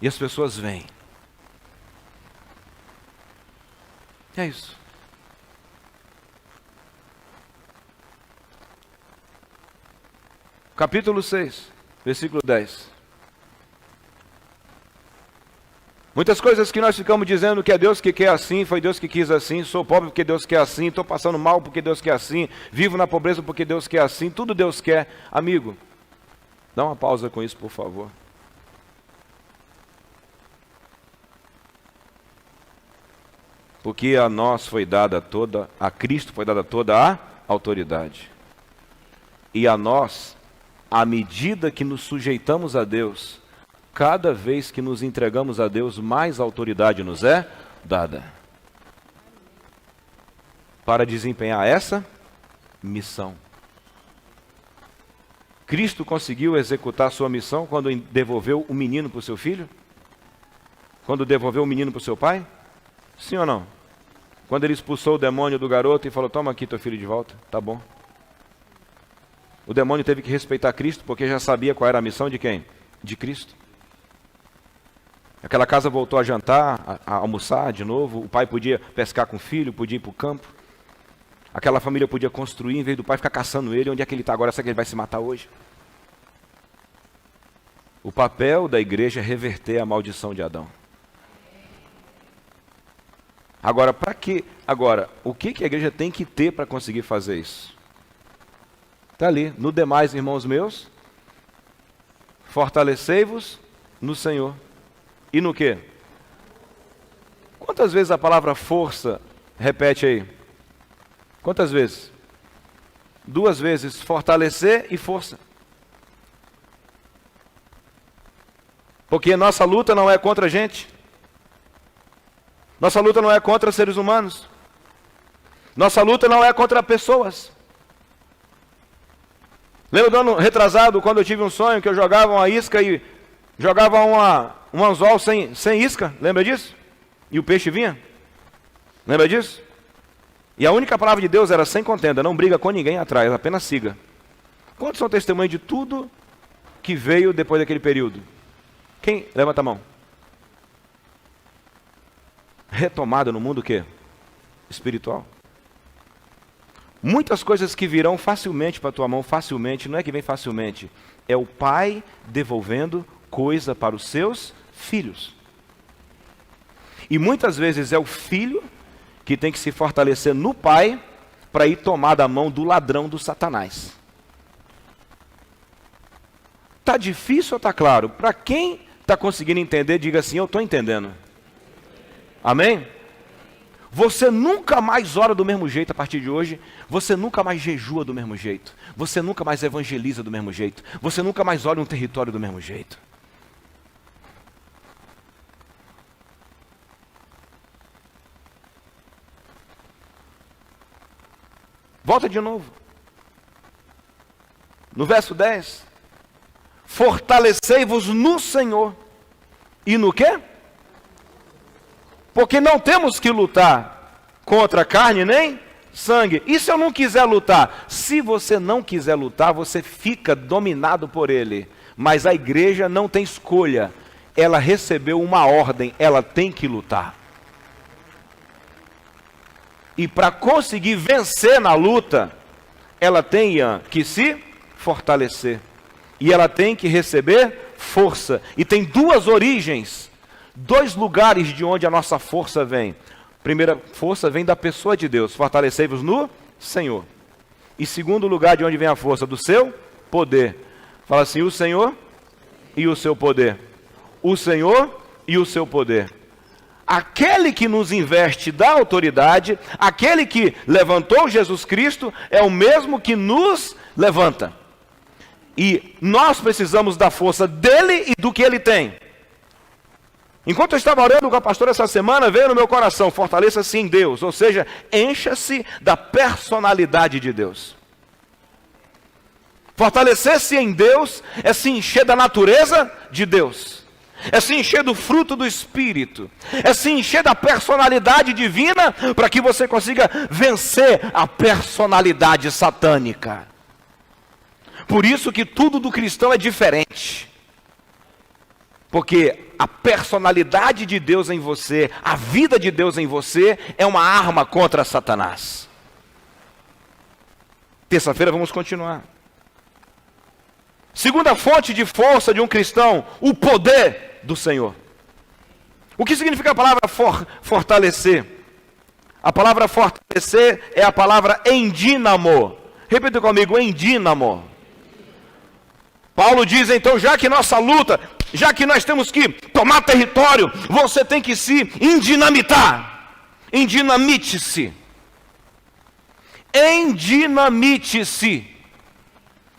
E as pessoas vêm. É isso. Capítulo 6, versículo 10. Muitas coisas que nós ficamos dizendo que é Deus que quer assim, foi Deus que quis assim, sou pobre porque Deus quer assim, estou passando mal porque Deus quer assim, vivo na pobreza porque Deus quer assim, tudo Deus quer. Amigo, dá uma pausa com isso, por favor. Porque a nós foi dada a Cristo foi dada toda a autoridade. E a nós, à medida que nos sujeitamos a Deus, cada vez que nos entregamos a Deus, mais autoridade nos é dada. Para desempenhar essa missão. Cristo conseguiu executar sua missão quando devolveu o menino para o seu filho? Quando devolveu o menino para o seu pai? Sim ou não? Quando ele expulsou o demônio do garoto e falou, toma aqui teu filho de volta, tá bom. O demônio teve que respeitar Cristo porque já sabia qual era a missão de quem? De Cristo. Aquela casa voltou a jantar, a almoçar de novo, o pai podia pescar com o filho, podia ir para o campo. Aquela família podia construir, em vez do pai ficar caçando ele, onde é que ele está agora, será que ele vai se matar hoje? O papel da igreja é reverter a maldição de Adão. Agora, para quê? Agora, o que a igreja tem que ter para conseguir fazer isso? Está ali. No demais, irmãos meus, fortalecei-vos no Senhor. E no quê? Quantas vezes a palavra força repete aí? Quantas vezes? 2 vezes, fortalecer e força. Porque nossa luta não é contra a gente. Nossa luta não é contra seres humanos. Nossa luta não é contra pessoas. Lembra do ano retrasado, quando eu tive um sonho que eu jogava uma isca e jogava um anzol sem isca? Lembra disso? E o peixe vinha? Lembra disso? E a única palavra de Deus era sem contenda, não briga com ninguém atrás, apenas siga. Quantos são testemunhas de tudo que veio depois daquele período? Quem? Levanta a mão. Retomada no mundo o quê? Espiritual. Muitas coisas que virão facilmente para a tua mão, facilmente, não é que vem facilmente, é o pai devolvendo coisa para os seus filhos. E muitas vezes é o filho que tem que se fortalecer no pai para ir tomar da mão do ladrão do Satanás. Está difícil ou está claro? Para quem está conseguindo entender, diga assim, eu estou entendendo. Amém? Você nunca mais ora do mesmo jeito a partir de hoje, você nunca mais jejua do mesmo jeito, você nunca mais evangeliza do mesmo jeito, você nunca mais olha um território do mesmo jeito. Volta de novo. No verso 10. Fortalecei-vos no Senhor. E no quê? Porque não temos que lutar contra carne nem sangue. E se eu não quiser lutar? Se você não quiser lutar, você fica dominado por ele. Mas a igreja não tem escolha. Ela recebeu uma ordem, ela tem que lutar. E para conseguir vencer na luta, ela tem que se fortalecer. E ela tem que receber força. E tem duas origens, dois lugares de onde a nossa força vem. Primeira força vem da pessoa de Deus, fortalecei-vos no Senhor. E segundo lugar de onde vem a força, do seu poder. Fala assim, o Senhor e o seu poder. O Senhor e o seu poder. Aquele que nos investe da autoridade, aquele que levantou Jesus Cristo, é o mesmo que nos levanta. E nós precisamos da força dele e do que ele tem. Enquanto eu estava orando com a pastora essa semana, veio no meu coração, fortaleça-se em Deus, ou seja, encha-se da personalidade de Deus. Fortalecer-se em Deus é se encher da natureza de Deus. É se encher do fruto do Espírito. É se encher da personalidade divina para que você consiga vencer a personalidade satânica. Por isso que tudo do cristão é diferente. Porque a personalidade de Deus em você, a vida de Deus em você, é uma arma contra Satanás. Terça-feira vamos continuar. Segunda fonte de força de um cristão, o poder do Senhor. O que significa a palavra fortalecer? A palavra fortalecer é a palavra endínamo. Repita comigo, endínamo. Paulo diz então, já que nossa luta, já que nós temos que tomar território, você tem que se endinamitar. Endinamite-se. Endinamite-se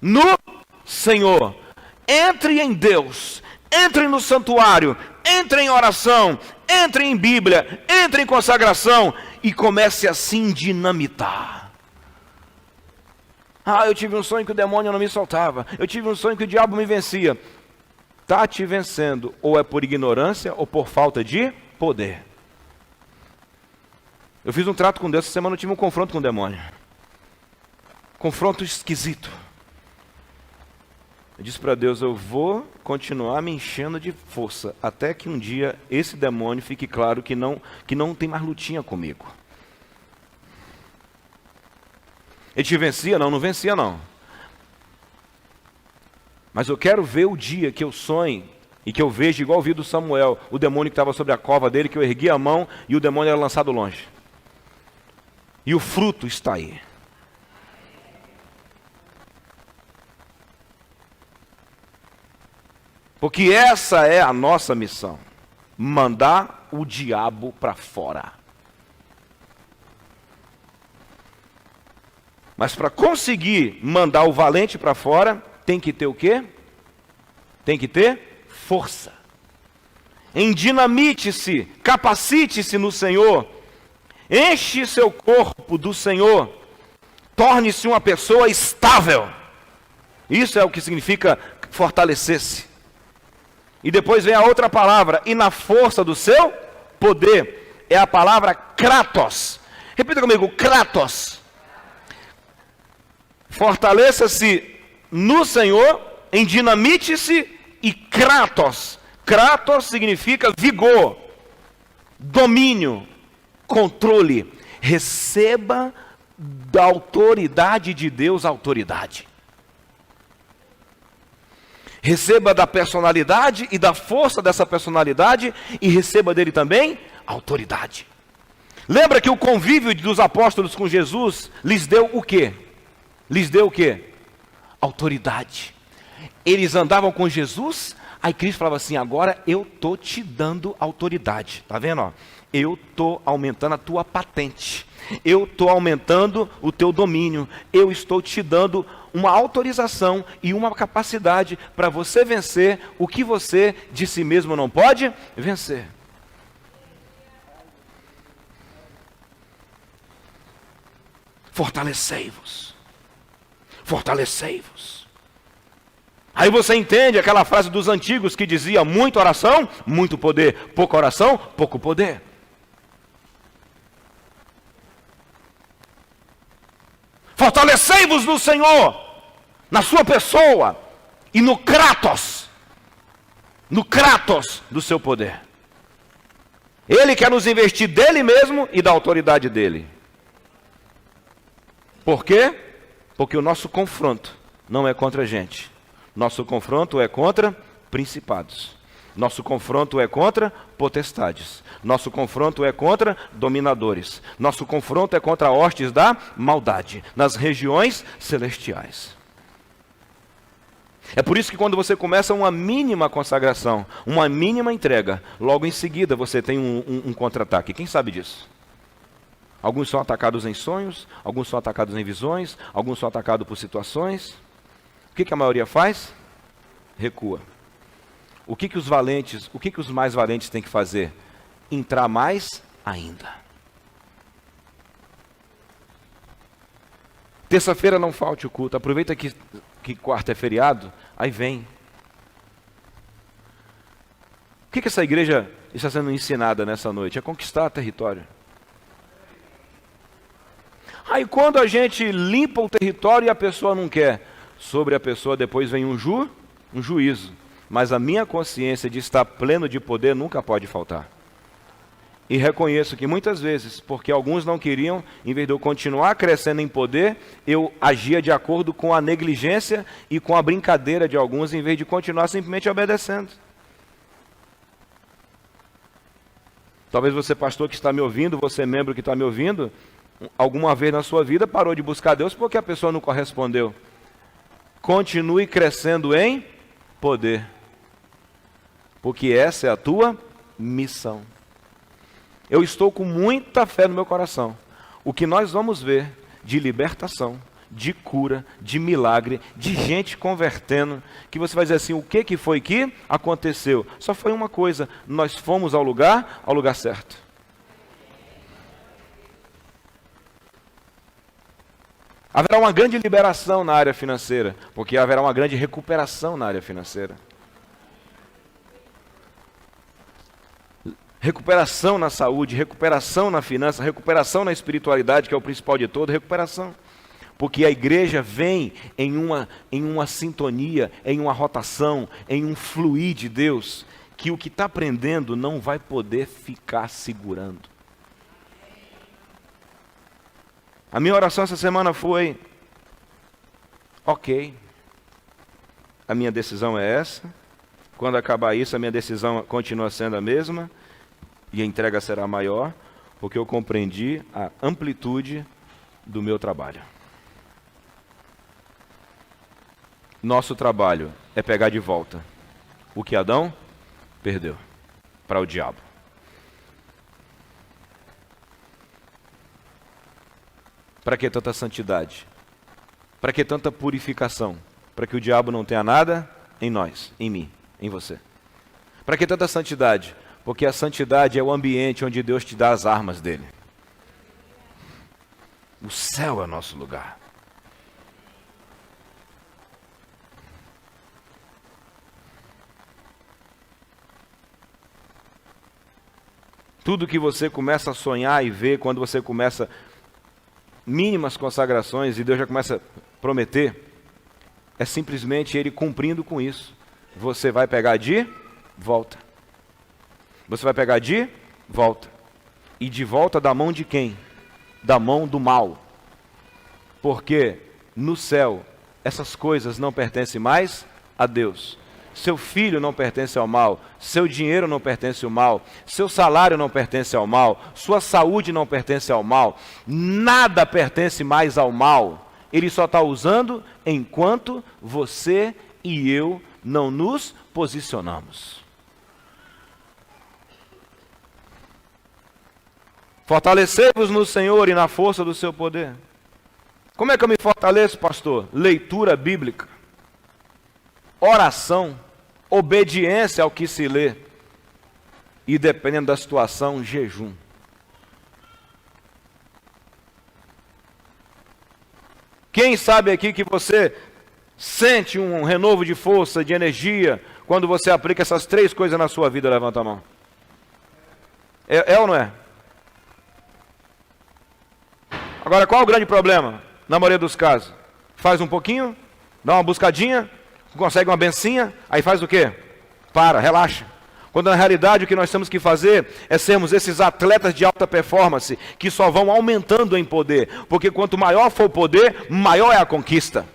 no Senhor. Entre em Deus, entre no santuário, entre em oração, entre em Bíblia, entre em consagração e comece a se dinamitar. Eu tive um sonho que o demônio não me soltava, eu tive um sonho que o diabo me vencia. Está te vencendo, ou é por ignorância ou por falta de poder. Eu fiz um trato com Deus, essa semana eu tive um confronto com o demônio. Confronto esquisito. Eu disse para Deus, eu vou continuar me enchendo de força, até que um dia esse demônio fique claro que não tem mais lutinha comigo. Ele te vencia? Não vencia não. Mas eu quero ver o dia que eu sonhe e que eu veja, igual vi do Samuel, o demônio que estava sobre a cova dele, que eu ergui a mão e o demônio era lançado longe. E o fruto está aí. Porque essa é a nossa missão. Mandar o diabo para fora. Mas para conseguir mandar o valente para fora, tem que ter o quê? Tem que ter força. endinamite-se, capacite-se no Senhor, enche seu corpo do Senhor, torne-se uma pessoa estável. Isso é o que significa fortalecer-se. E depois vem a outra palavra, e na força do seu poder, é a palavra kratos. Repita comigo, kratos. Fortaleça-se no Senhor, endinamite-se e kratos. Kratos significa vigor, domínio, controle. Receba da autoridade de Deus autoridade. Receba da personalidade e da força dessa personalidade e receba dele também autoridade. Lembra que o convívio dos apóstolos com Jesus lhes deu o quê? Lhes deu o quê? Autoridade. Eles andavam com Jesus, aí Cristo falava assim, agora eu estou te dando autoridade. Está vendo? Ó? Eu estou aumentando a tua patente. Eu estou aumentando o teu domínio. Eu estou te dando uma autorização e uma capacidade para você vencer o que você de si mesmo não pode vencer. Fortalecei-vos. Fortalecei-vos. Aí você entende aquela frase dos antigos que dizia muita oração, muito poder, pouca oração, pouco poder. Fortalecei-vos no Senhor, na sua pessoa e no kratos do seu poder. Ele quer nos investir dele mesmo e da autoridade dele. Por quê? Porque o nosso confronto não é contra a gente. Nosso confronto é contra principados. Nosso confronto é contra potestades. Nosso confronto é contra dominadores. Nosso confronto é contra hostes da maldade, nas regiões celestiais. É por isso que quando você começa uma mínima consagração, uma mínima entrega, logo em seguida você tem um contra-ataque. Quem sabe disso? Alguns são atacados em sonhos, alguns são atacados em visões, alguns são atacados por situações. O que a maioria faz? Recua. O que os valentes, o que os mais valentes têm que fazer? Entrar mais ainda. Terça-feira não falte o culto. Aproveita que quarta é feriado, aí vem. O que essa igreja está sendo ensinada nessa noite? É conquistar território. Aí quando a gente limpa o território e a pessoa não quer, sobre a pessoa depois vem um juízo. Mas a minha consciência de estar pleno de poder nunca pode faltar. E reconheço que muitas vezes, porque alguns não queriam, em vez de eu continuar crescendo em poder, eu agia de acordo com a negligência e com a brincadeira de alguns, em vez de continuar simplesmente obedecendo. Talvez você, pastor que está me ouvindo, você, membro que está me ouvindo, alguma vez na sua vida parou de buscar Deus porque a pessoa não correspondeu. Continue crescendo em poder. Porque essa é a tua missão. Eu estou com muita fé no meu coração. O que nós vamos ver de libertação, de cura, de milagre, de gente convertendo, que você vai dizer assim, o que foi que aconteceu? Só foi uma coisa, nós fomos ao lugar certo. Haverá uma grande liberação na área financeira, porque haverá uma grande recuperação na área financeira. Recuperação na saúde, recuperação na finança, recuperação na espiritualidade, que é o principal de todo, recuperação. Porque a igreja vem em uma sintonia, em uma rotação, em um fluir de Deus, que o que está aprendendo não vai poder ficar segurando. A minha oração essa semana foi, ok, a minha decisão é essa, quando acabar isso a minha decisão continua sendo a mesma, e a entrega será maior, porque eu compreendi a amplitude do meu trabalho. Nosso trabalho é pegar de volta o que Adão perdeu para o diabo. Para que tanta santidade? Para que tanta purificação? Para que o diabo não tenha nada em nós, em mim, em você. Para que tanta santidade? Porque a santidade é o ambiente onde Deus te dá as armas dele. O céu é nosso lugar. Tudo que você começa a sonhar e ver, quando você começa mínimas consagrações e Deus já começa a prometer, é simplesmente Ele cumprindo com isso. Você vai pegar de volta. Você vai pegar de volta. E de volta da mão de quem? Da mão do mal. Porque no céu essas coisas não pertencem mais a Deus. Seu filho não pertence ao mal, seu dinheiro não pertence ao mal, seu salário não pertence ao mal, sua saúde não pertence ao mal, nada pertence mais ao mal. Ele só está usando enquanto você e eu não nos posicionamos. Fortalecei-vos no Senhor e na força do seu poder. Como é que eu me fortaleço, pastor? Leitura bíblica, oração, obediência ao que se lê e, dependendo da situação, jejum. Quem sabe aqui que você sente um renovo de força, de energia, quando você aplica essas 3 coisas na sua vida? Levanta a mão. É ou não é? Agora, qual é o grande problema? Na maioria dos casos, faz um pouquinho, dá uma buscadinha, consegue uma bencinha, aí faz o quê? Para, relaxa. Quando na realidade o que nós temos que fazer é sermos esses atletas de alta performance que só vão aumentando em poder, porque quanto maior for o poder, maior é a conquista.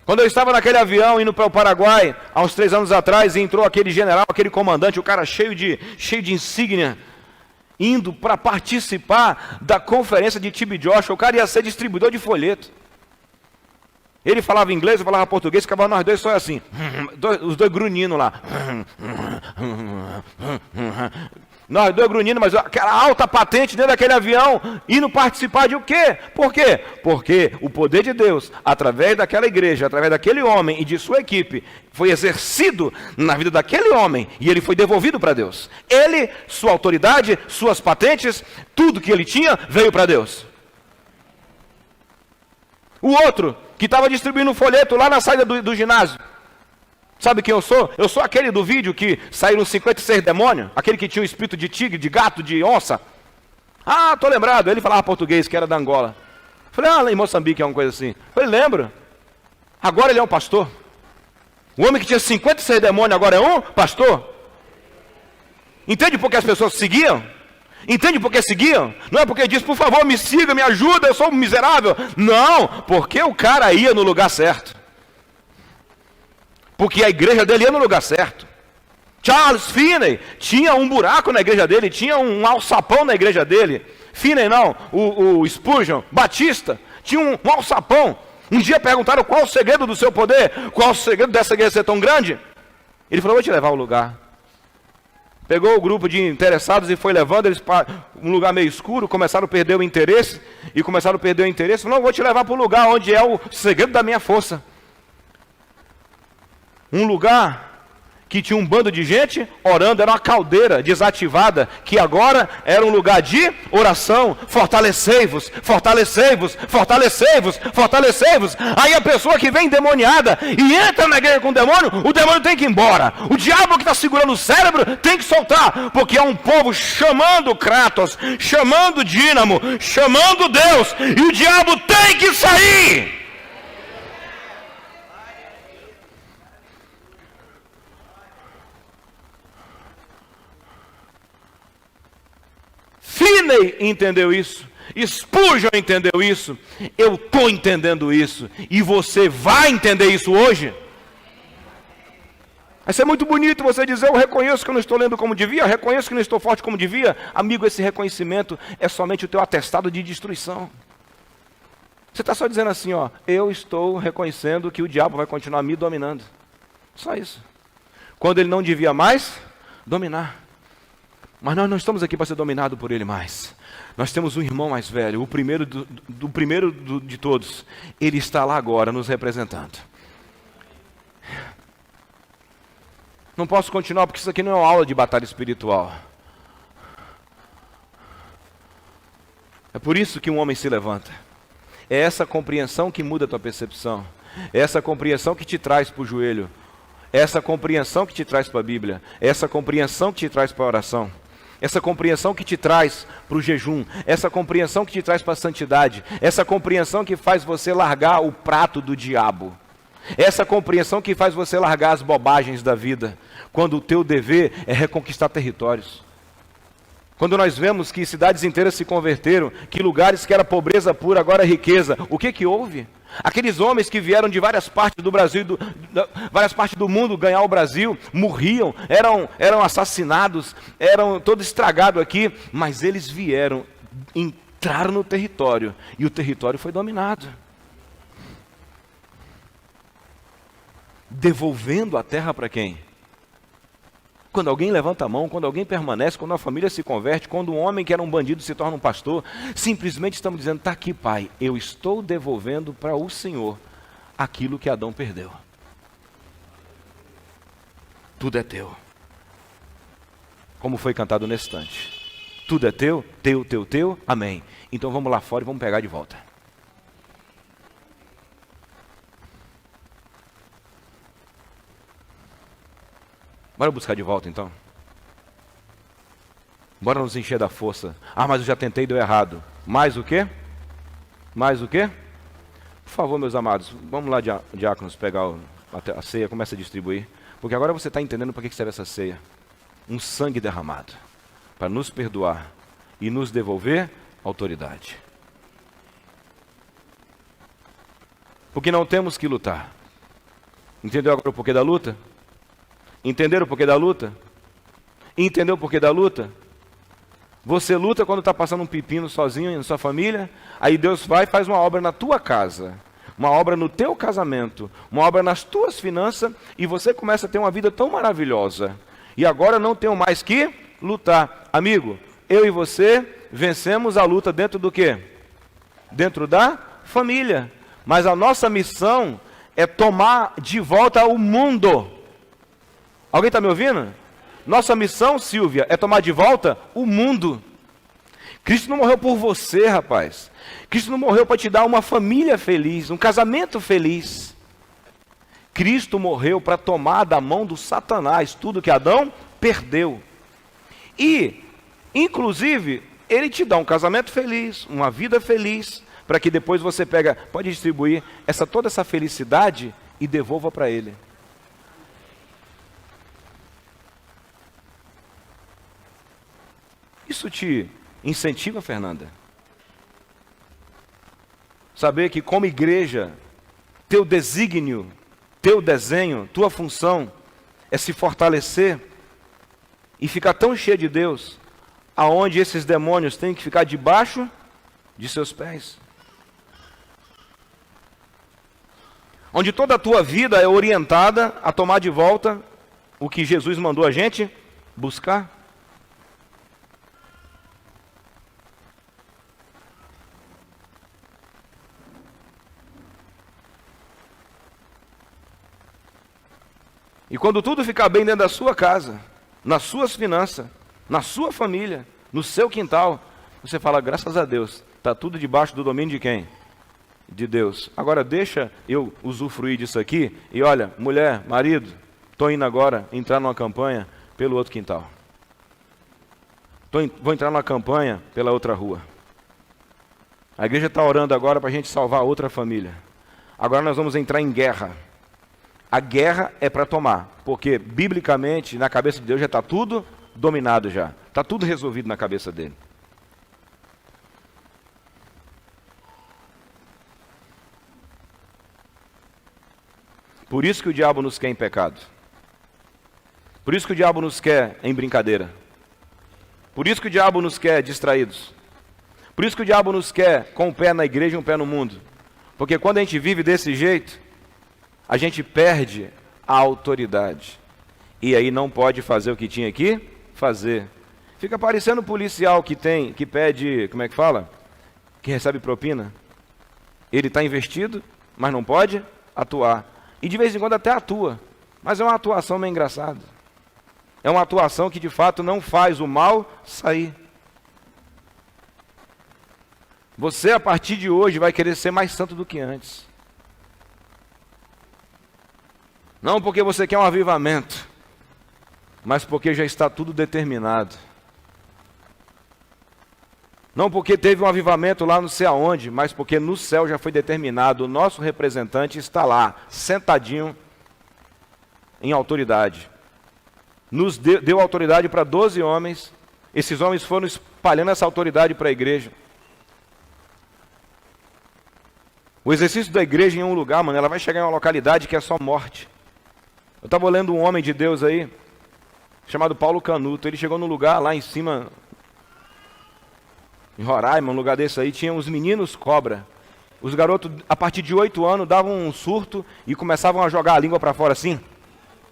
Quando eu estava naquele avião indo para o Paraguai, há uns 3 anos atrás, e entrou aquele general, aquele comandante, o cara cheio de insígnia, indo para participar da conferência de TB Joshua, o cara ia ser distribuidor de folheto. Ele falava inglês, eu falava português, ficava nós dois só assim, os dois grunhindo lá. Nós dois grunhindo, mas aquela alta patente dentro daquele avião, indo participar de o quê? Por quê? Porque o poder de Deus, através daquela igreja, através daquele homem e de sua equipe, foi exercido na vida daquele homem e ele foi devolvido para Deus. Ele, sua autoridade, suas patentes, tudo que ele tinha veio para Deus. O outro, que estava distribuindo um folheto lá na saída do ginásio. Sabe quem eu sou? Eu sou aquele do vídeo que saíram 56 demônios, aquele que tinha o espírito de tigre, de gato, de onça. Ah, tô lembrado. Ele falava português, que era da Angola. Falei, lá em Moçambique é uma coisa assim. Falei, lembro. Agora ele é um pastor. O homem que tinha 56 demônios agora é um pastor. Entende por que as pessoas seguiam? Entende por que seguiam? Não é porque diz, por favor, me siga, me ajuda, eu sou um miserável. Não, porque o cara ia no lugar certo. Porque a igreja dele ia no lugar certo. Charles Finney tinha um buraco na igreja dele, tinha um alçapão na igreja dele. Finney não, o Spurgeon, Batista, tinha um alçapão. Um dia perguntaram qual o segredo do seu poder, qual o segredo dessa igreja ser tão grande. Ele falou, vou te levar ao lugar. Pegou o grupo de interessados e foi levando eles para um lugar meio escuro, começaram a perder o interesse, falou, não, vou te levar para o lugar onde é o segredo da minha força. Um lugar que tinha um bando de gente orando, era uma caldeira desativada, que agora era um lugar de oração. Fortalecei-vos, fortalecei-vos, fortalecei-vos, fortalecei-vos. Aí a pessoa que vem endemoniada e entra na igreja com o demônio tem que ir embora. O diabo que está segurando o cérebro tem que soltar, porque é um povo chamando Kratos, chamando Dínamo, chamando Deus, e o diabo tem que sair. Finney entendeu isso, Spurgeon entendeu isso, eu estou entendendo isso, e você vai entender isso hoje. Vai ser muito bonito você dizer, eu reconheço que eu não estou lendo como devia, eu reconheço que não estou forte como devia. Amigo, esse reconhecimento é somente o teu atestado de destruição. Você está só dizendo assim, ó, eu estou reconhecendo que o diabo vai continuar me dominando. Só isso. Quando ele não devia mais dominar. Mas nós não estamos aqui para ser dominados por ele mais. Nós temos um irmão mais velho, o primeiro de todos. Ele está lá agora nos representando. Não posso continuar porque isso aqui não é uma aula de batalha espiritual. É por isso que um homem se levanta. É essa compreensão que muda a tua percepção. É essa compreensão que te traz para o joelho. É essa compreensão que te traz para a Bíblia. É essa compreensão que te traz para a oração. Essa compreensão que te traz para o jejum. Essa compreensão que te traz para a santidade. Essa compreensão que faz você largar o prato do diabo. Essa compreensão que faz você largar as bobagens da vida. Quando o teu dever é reconquistar territórios. Quando nós vemos que cidades inteiras se converteram, que lugares que era pobreza pura, agora é riqueza, o que houve? Aqueles homens que vieram de várias partes do Brasil, várias partes do mundo ganhar o Brasil, morriam, eram assassinados, eram todo estragado aqui, mas eles vieram, entraram no território, e o território foi dominado. Devolvendo a terra para quem? Quando alguém levanta a mão, quando alguém permanece, quando a família se converte, quando um homem que era um bandido se torna um pastor, simplesmente estamos dizendo, está aqui, Pai, eu estou devolvendo para o Senhor aquilo que Adão perdeu. Tudo é teu. Como foi cantado nesse instante. Tudo é teu, teu, amém. Então vamos lá fora e vamos pegar de volta. Bora buscar de volta então. Bora nos encher da força. Ah, mas eu já tentei e deu errado. Mais o quê? Mais o quê? Por favor, meus amados, vamos lá, diáconos, pegar a ceia, começa a distribuir. Porque agora você está entendendo para que serve essa ceia. Um sangue derramado. Para nos perdoar e nos devolver autoridade. Porque não temos que lutar. Entendeu agora o porquê da luta? Entenderam o porquê da luta? Entendeu o porquê da luta? Você luta quando está passando um pepino sozinho na sua família, aí Deus vai e faz uma obra na tua casa, uma obra no teu casamento, uma obra nas tuas finanças, e você começa a ter uma vida tão maravilhosa. E agora não tenho mais que lutar. Amigo, eu e você vencemos a luta dentro do quê? Dentro da família. Mas a nossa missão é tomar de volta o mundo. Alguém está me ouvindo? Nossa missão, Silvia, é tomar de volta o mundo. Cristo não morreu por você, rapaz. Cristo não morreu para te dar uma família feliz, um casamento feliz. Cristo morreu para tomar da mão do Satanás tudo que Adão perdeu. E, inclusive, ele te dá um casamento feliz, uma vida feliz, para que depois você pode distribuir toda essa felicidade e devolva para ele. Isso te incentiva, Fernanda? Saber que como igreja, teu desígnio, teu desenho, tua função é se fortalecer e ficar tão cheio de Deus, aonde esses demônios têm que ficar debaixo de seus pés. Onde toda a tua vida é orientada a tomar de volta o que Jesus mandou a gente buscar. E quando tudo ficar bem dentro da sua casa, nas suas finanças, na sua família, no seu quintal, você fala, graças a Deus, está tudo debaixo do domínio de quem? De Deus. Agora deixa eu usufruir disso aqui, e olha, mulher, marido, estou indo agora entrar numa campanha pelo outro quintal. Vou entrar numa campanha pela outra rua. A igreja está orando agora para a gente salvar outra família. Agora nós vamos entrar em guerra. A guerra é para tomar, porque biblicamente na cabeça de Deus já está tudo dominado já. Está tudo resolvido na cabeça dele. Por isso que o diabo nos quer em pecado. Por isso que o diabo nos quer em brincadeira. Por isso que o diabo nos quer distraídos. Por isso que o diabo nos quer com um pé na igreja e um pé no mundo. Porque quando a gente vive desse jeito, a gente perde a autoridade. E aí não pode fazer o que tinha que fazer. Fica parecendo um policial que pede, como é que fala? Que recebe propina. Ele está investido, mas não pode atuar. E de vez em quando até atua. Mas é uma atuação meio engraçada. É uma atuação que de fato não faz o mal sair. Você, a partir de hoje, vai querer ser mais santo do que antes. Não porque você quer um avivamento, mas porque já está tudo determinado. Não porque teve um avivamento lá não sei aonde, mas porque no céu já foi determinado. O nosso representante está lá, sentadinho em autoridade. Nos deu autoridade para 12 homens. Esses homens foram espalhando essa autoridade para a igreja. O exercício da igreja em um lugar, mano, ela vai chegar em uma localidade que é só morte. Eu estava lendo um homem de Deus aí, chamado Paulo Canuto. Ele chegou num lugar lá em cima, em Roraima, um lugar desse aí, tinha os meninos cobra. Os garotos, a partir de 8 anos, davam um surto e começavam a jogar a língua para fora assim.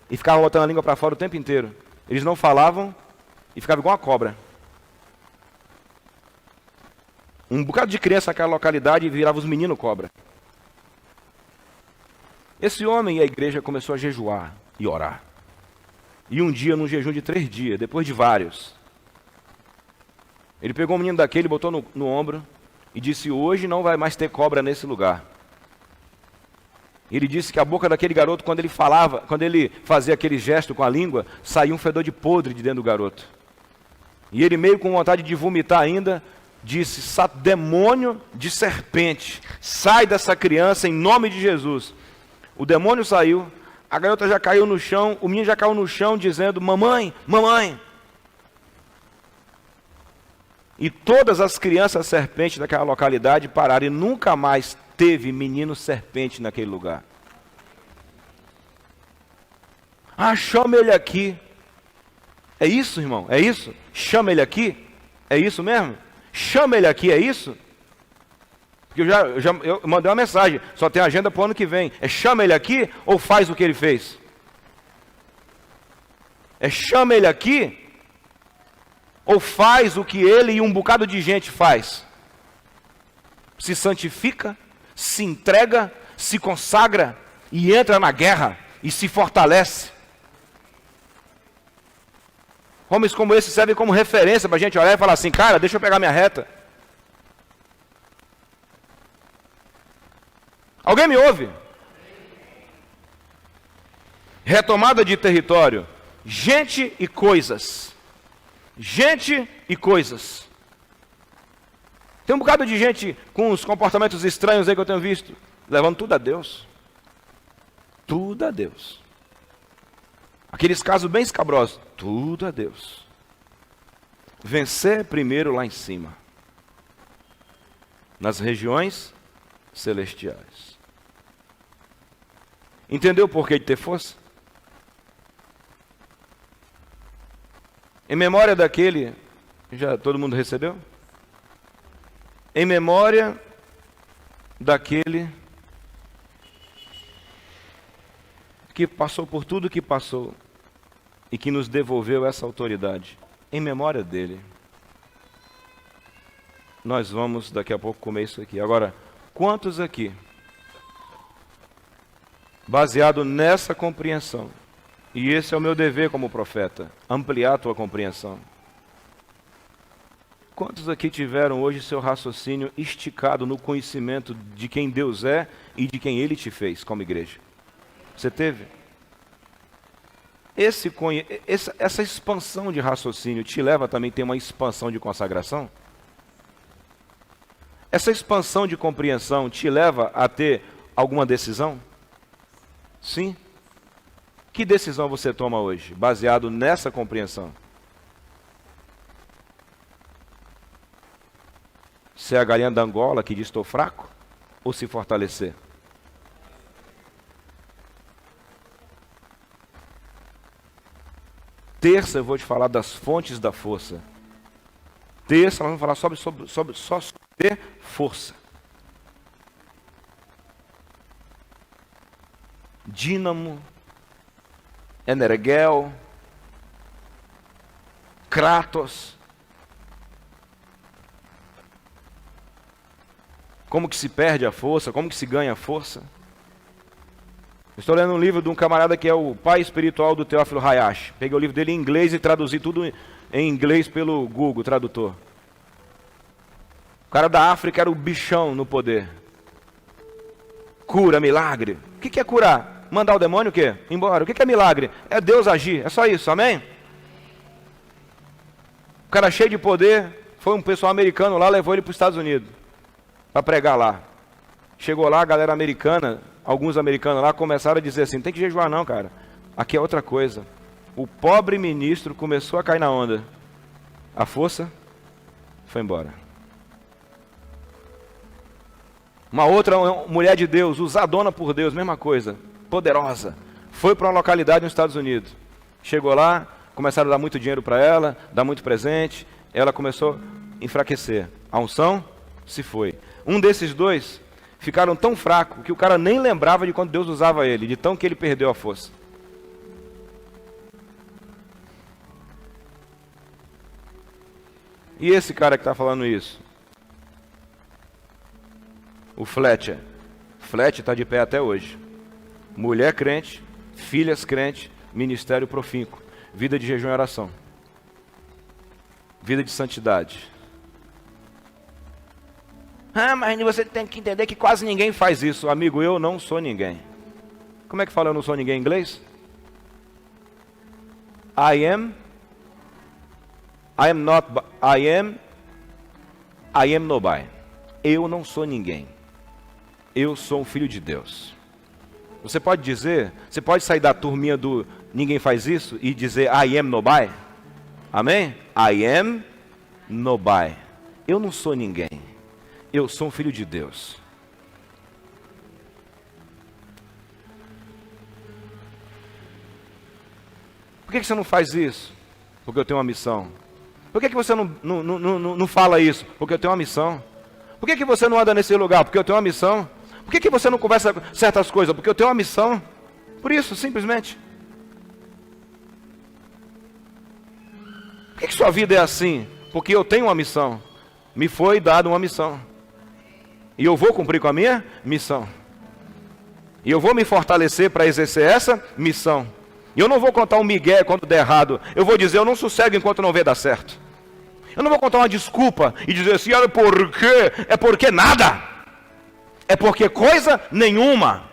E ficavam botando a língua para fora o tempo inteiro. Eles não falavam e ficavam igual uma cobra. Um bocado de criança naquela localidade virava os meninos cobra. Esse homem e a igreja começou a jejuar e orar. E um dia, num jejum de 3 dias, depois de vários, ele pegou um menino daquele, botou no ombro e disse: hoje não vai mais ter cobra nesse lugar. Ele disse que a boca daquele garoto, quando ele falava, quando ele fazia aquele gesto com a língua, saía um fedor de podre de dentro do garoto. E ele, meio com vontade de vomitar ainda, disse: demônio de serpente, sai dessa criança em nome de Jesus. O demônio saiu, a garota já caiu no chão, o menino já caiu no chão dizendo: mamãe, mamãe. E todas as crianças serpentes daquela localidade pararam e nunca mais teve menino serpente naquele lugar. Ah, chama ele aqui. É isso, irmão? É isso? Chama ele aqui? É isso mesmo? Chama ele aqui, é isso? Porque eu mandei uma mensagem, só tem agenda para o ano que vem. É chama ele aqui ou faz o que ele fez? É chama ele aqui ou faz o que ele e um bocado de gente faz? Se santifica, se entrega, se consagra e entra na guerra e se fortalece. Homens como esse servem como referência para a gente olhar e falar assim: cara, deixa eu pegar minha reta. Alguém me ouve? Retomada de território. Gente e coisas. Gente e coisas. Tem um bocado de gente com os comportamentos estranhos aí que eu tenho visto, levando tudo a Deus. Tudo a Deus. Aqueles casos bem escabrosos, tudo a Deus. Vencer primeiro lá em cima, nas regiões celestiais. Entendeu o porquê de ter força? Em memória daquele, já todo mundo recebeu? Em memória daquele que passou por tudo que passou e que nos devolveu essa autoridade. Em memória dele. Nós vamos daqui a pouco comer isso aqui. Agora, quantos aqui, baseado nessa compreensão, e esse é o meu dever como profeta, ampliar a tua compreensão. Quantos aqui tiveram hoje seu raciocínio esticado no conhecimento de quem Deus é e de quem Ele te fez como igreja? Você teve? Essa expansão de raciocínio te leva também a ter uma expansão de consagração? Essa expansão de compreensão te leva a ter alguma decisão? Sim. Que decisão você toma hoje, baseado nessa compreensão? Ser a galinha da Angola que diz estou fraco? Ou se fortalecer? Terça eu vou te falar das fontes da força. Terça nós vamos falar só sobre força. Dínamo, Energel, Kratos. Como que se perde a força? Como que se ganha a força? Estou lendo um livro de um camarada que é o pai espiritual do Teófilo Hayashi. Peguei o livro dele em inglês e traduzi tudo em inglês pelo Google Tradutor. O cara da África era o bichão no poder. Cura, milagre. O que é curar? Mandar o demônio o quê? Embora. O que é milagre? É Deus agir. É só isso, amém? O cara cheio de poder, foi um pessoal americano lá, levou ele para os Estados Unidos para pregar lá. Chegou lá, a galera americana, alguns americanos lá começaram a dizer assim, não tem que jejuar não, cara. Aqui é outra coisa. O pobre ministro começou a cair na onda. A força foi embora. Uma outra mulher de Deus, usadona por Deus, mesma coisa, poderosa. Foi para uma localidade nos Estados Unidos. Chegou lá, começaram a dar muito dinheiro para ela, dar muito presente. Ela começou a enfraquecer. A unção se foi. Um desses dois ficaram tão fracos que o cara nem lembrava de quando Deus usava ele, de tão que ele perdeu a força. E esse cara que está falando isso? O Fletcher. Fletcher está de pé até hoje. Mulher crente, filhas crentes, ministério profícuo, vida de jejum e oração, vida de santidade. Ah, mas você tem que entender que quase ninguém faz isso. Amigo, eu não sou ninguém. Como é que fala eu não sou ninguém em inglês? I am nobody. Eu não sou ninguém. Eu sou um filho de Deus. Você pode dizer, você pode sair da turminha do ninguém faz isso e dizer I am nobody? Amém? I am nobody. Eu não sou ninguém. Eu sou um filho de Deus. Por que você não faz isso? Porque eu tenho uma missão. Por que você não fala isso? Porque eu tenho uma missão. Por que você não anda nesse lugar? Porque eu tenho uma missão. Por que você não conversa certas coisas? Porque eu tenho uma missão. Por isso, simplesmente. Por que sua vida é assim? Porque eu tenho uma missão. Me foi dada uma missão. E eu vou cumprir com a minha missão. E eu vou me fortalecer para exercer essa missão. E eu não vou contar um migué quando der errado. Eu vou dizer, eu não sossego enquanto não vê dar certo. Eu não vou contar uma desculpa e dizer assim, olha, por quê? É porque nada. É porque coisa nenhuma.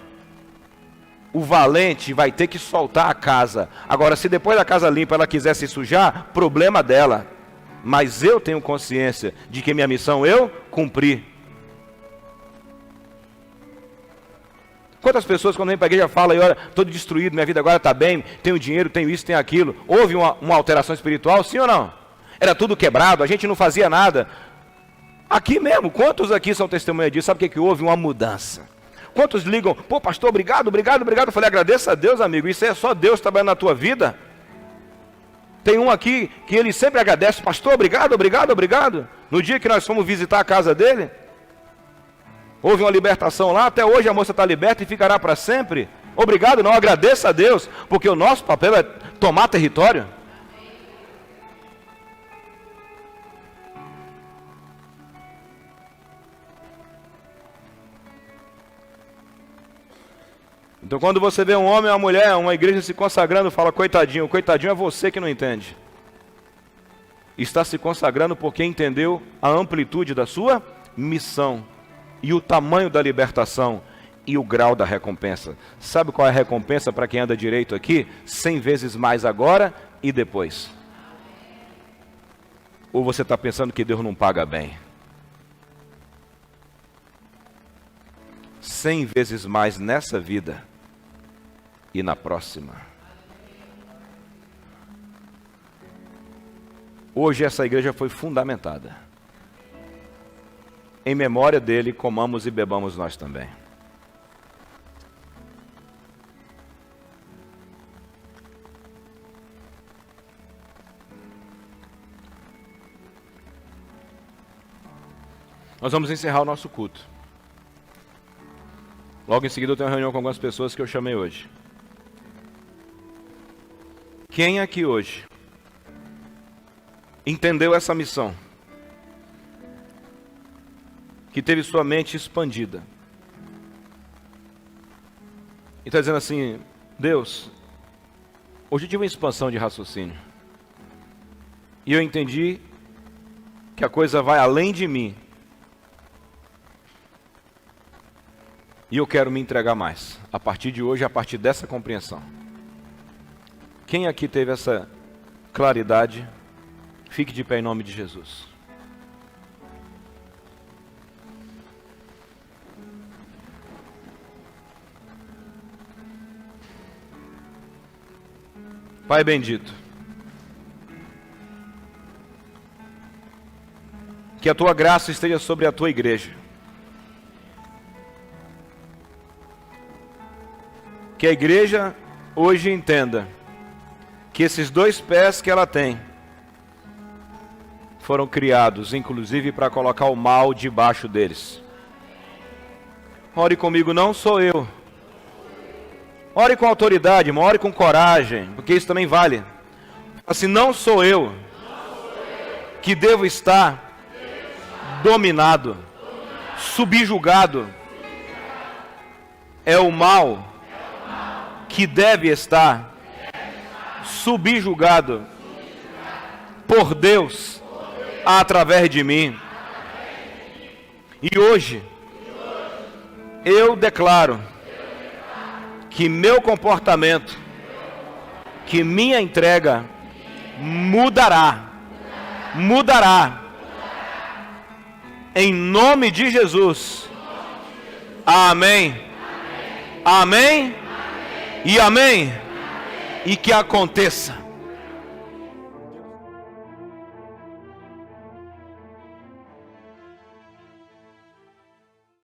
O valente vai ter que soltar a casa. Agora, se depois da casa limpa ela quiser se sujar, problema dela. Mas eu tenho consciência de que minha missão eu cumpri. Quantas pessoas quando vem para a igreja falam, olha, estou destruído, minha vida agora está bem, tenho dinheiro, tenho isso, tenho aquilo. Houve uma alteração espiritual, sim ou não? Era tudo quebrado, a gente não fazia nada. Aqui mesmo, quantos aqui são testemunha disso? Sabe o que houve? Uma mudança. Quantos ligam, pô pastor, obrigado, obrigado, obrigado. Eu falei, agradeça a Deus, amigo, isso é só Deus trabalhando na tua vida. Tem um aqui que ele sempre agradece, pastor, obrigado, obrigado, obrigado. No dia que nós fomos visitar a casa dele, houve uma libertação lá, até hoje a moça está liberta e ficará para sempre. Obrigado, não, agradeça a Deus, porque o nosso papel é tomar território. Então quando você vê um homem, uma mulher, uma igreja se consagrando, fala, coitadinho, coitadinho é você que não entende. Está se consagrando porque entendeu a amplitude da sua missão. E o tamanho da libertação e o grau da recompensa. Sabe qual é a recompensa para quem anda direito aqui? 100 vezes mais agora e depois. Ou você está pensando que Deus não paga bem? 100 vezes mais nessa vida e na próxima. Hoje essa igreja foi fundamentada. Em memória dele, comamos e bebamos nós também. Nós vamos encerrar o nosso culto. Logo em seguida eu tenho uma reunião com algumas pessoas que eu chamei hoje. Quem aqui hoje entendeu essa missão? Que teve sua mente expandida. E está dizendo assim: Deus, hoje eu tive uma expansão de raciocínio. E eu entendi que a coisa vai além de mim. E eu quero me entregar mais. A partir de hoje, a partir dessa compreensão. Quem aqui teve essa claridade, fique de pé em nome de Jesus. Pai bendito, que a tua graça esteja sobre a tua igreja. Que a igreja hoje entenda que esses 2 pés que ela tem foram criados, inclusive, para colocar o mal debaixo deles. Ore comigo, não sou eu. Ore com autoridade, irmão, ore com coragem, porque isso também vale. Assim, não sou eu que devo estar dominado, subjugado. É o mal que deve estar subjugado por Deus através de mim. E hoje eu declaro que meu comportamento, que minha entrega mudará. Em nome de Jesus. Amém. Amém. E amém. E que aconteça.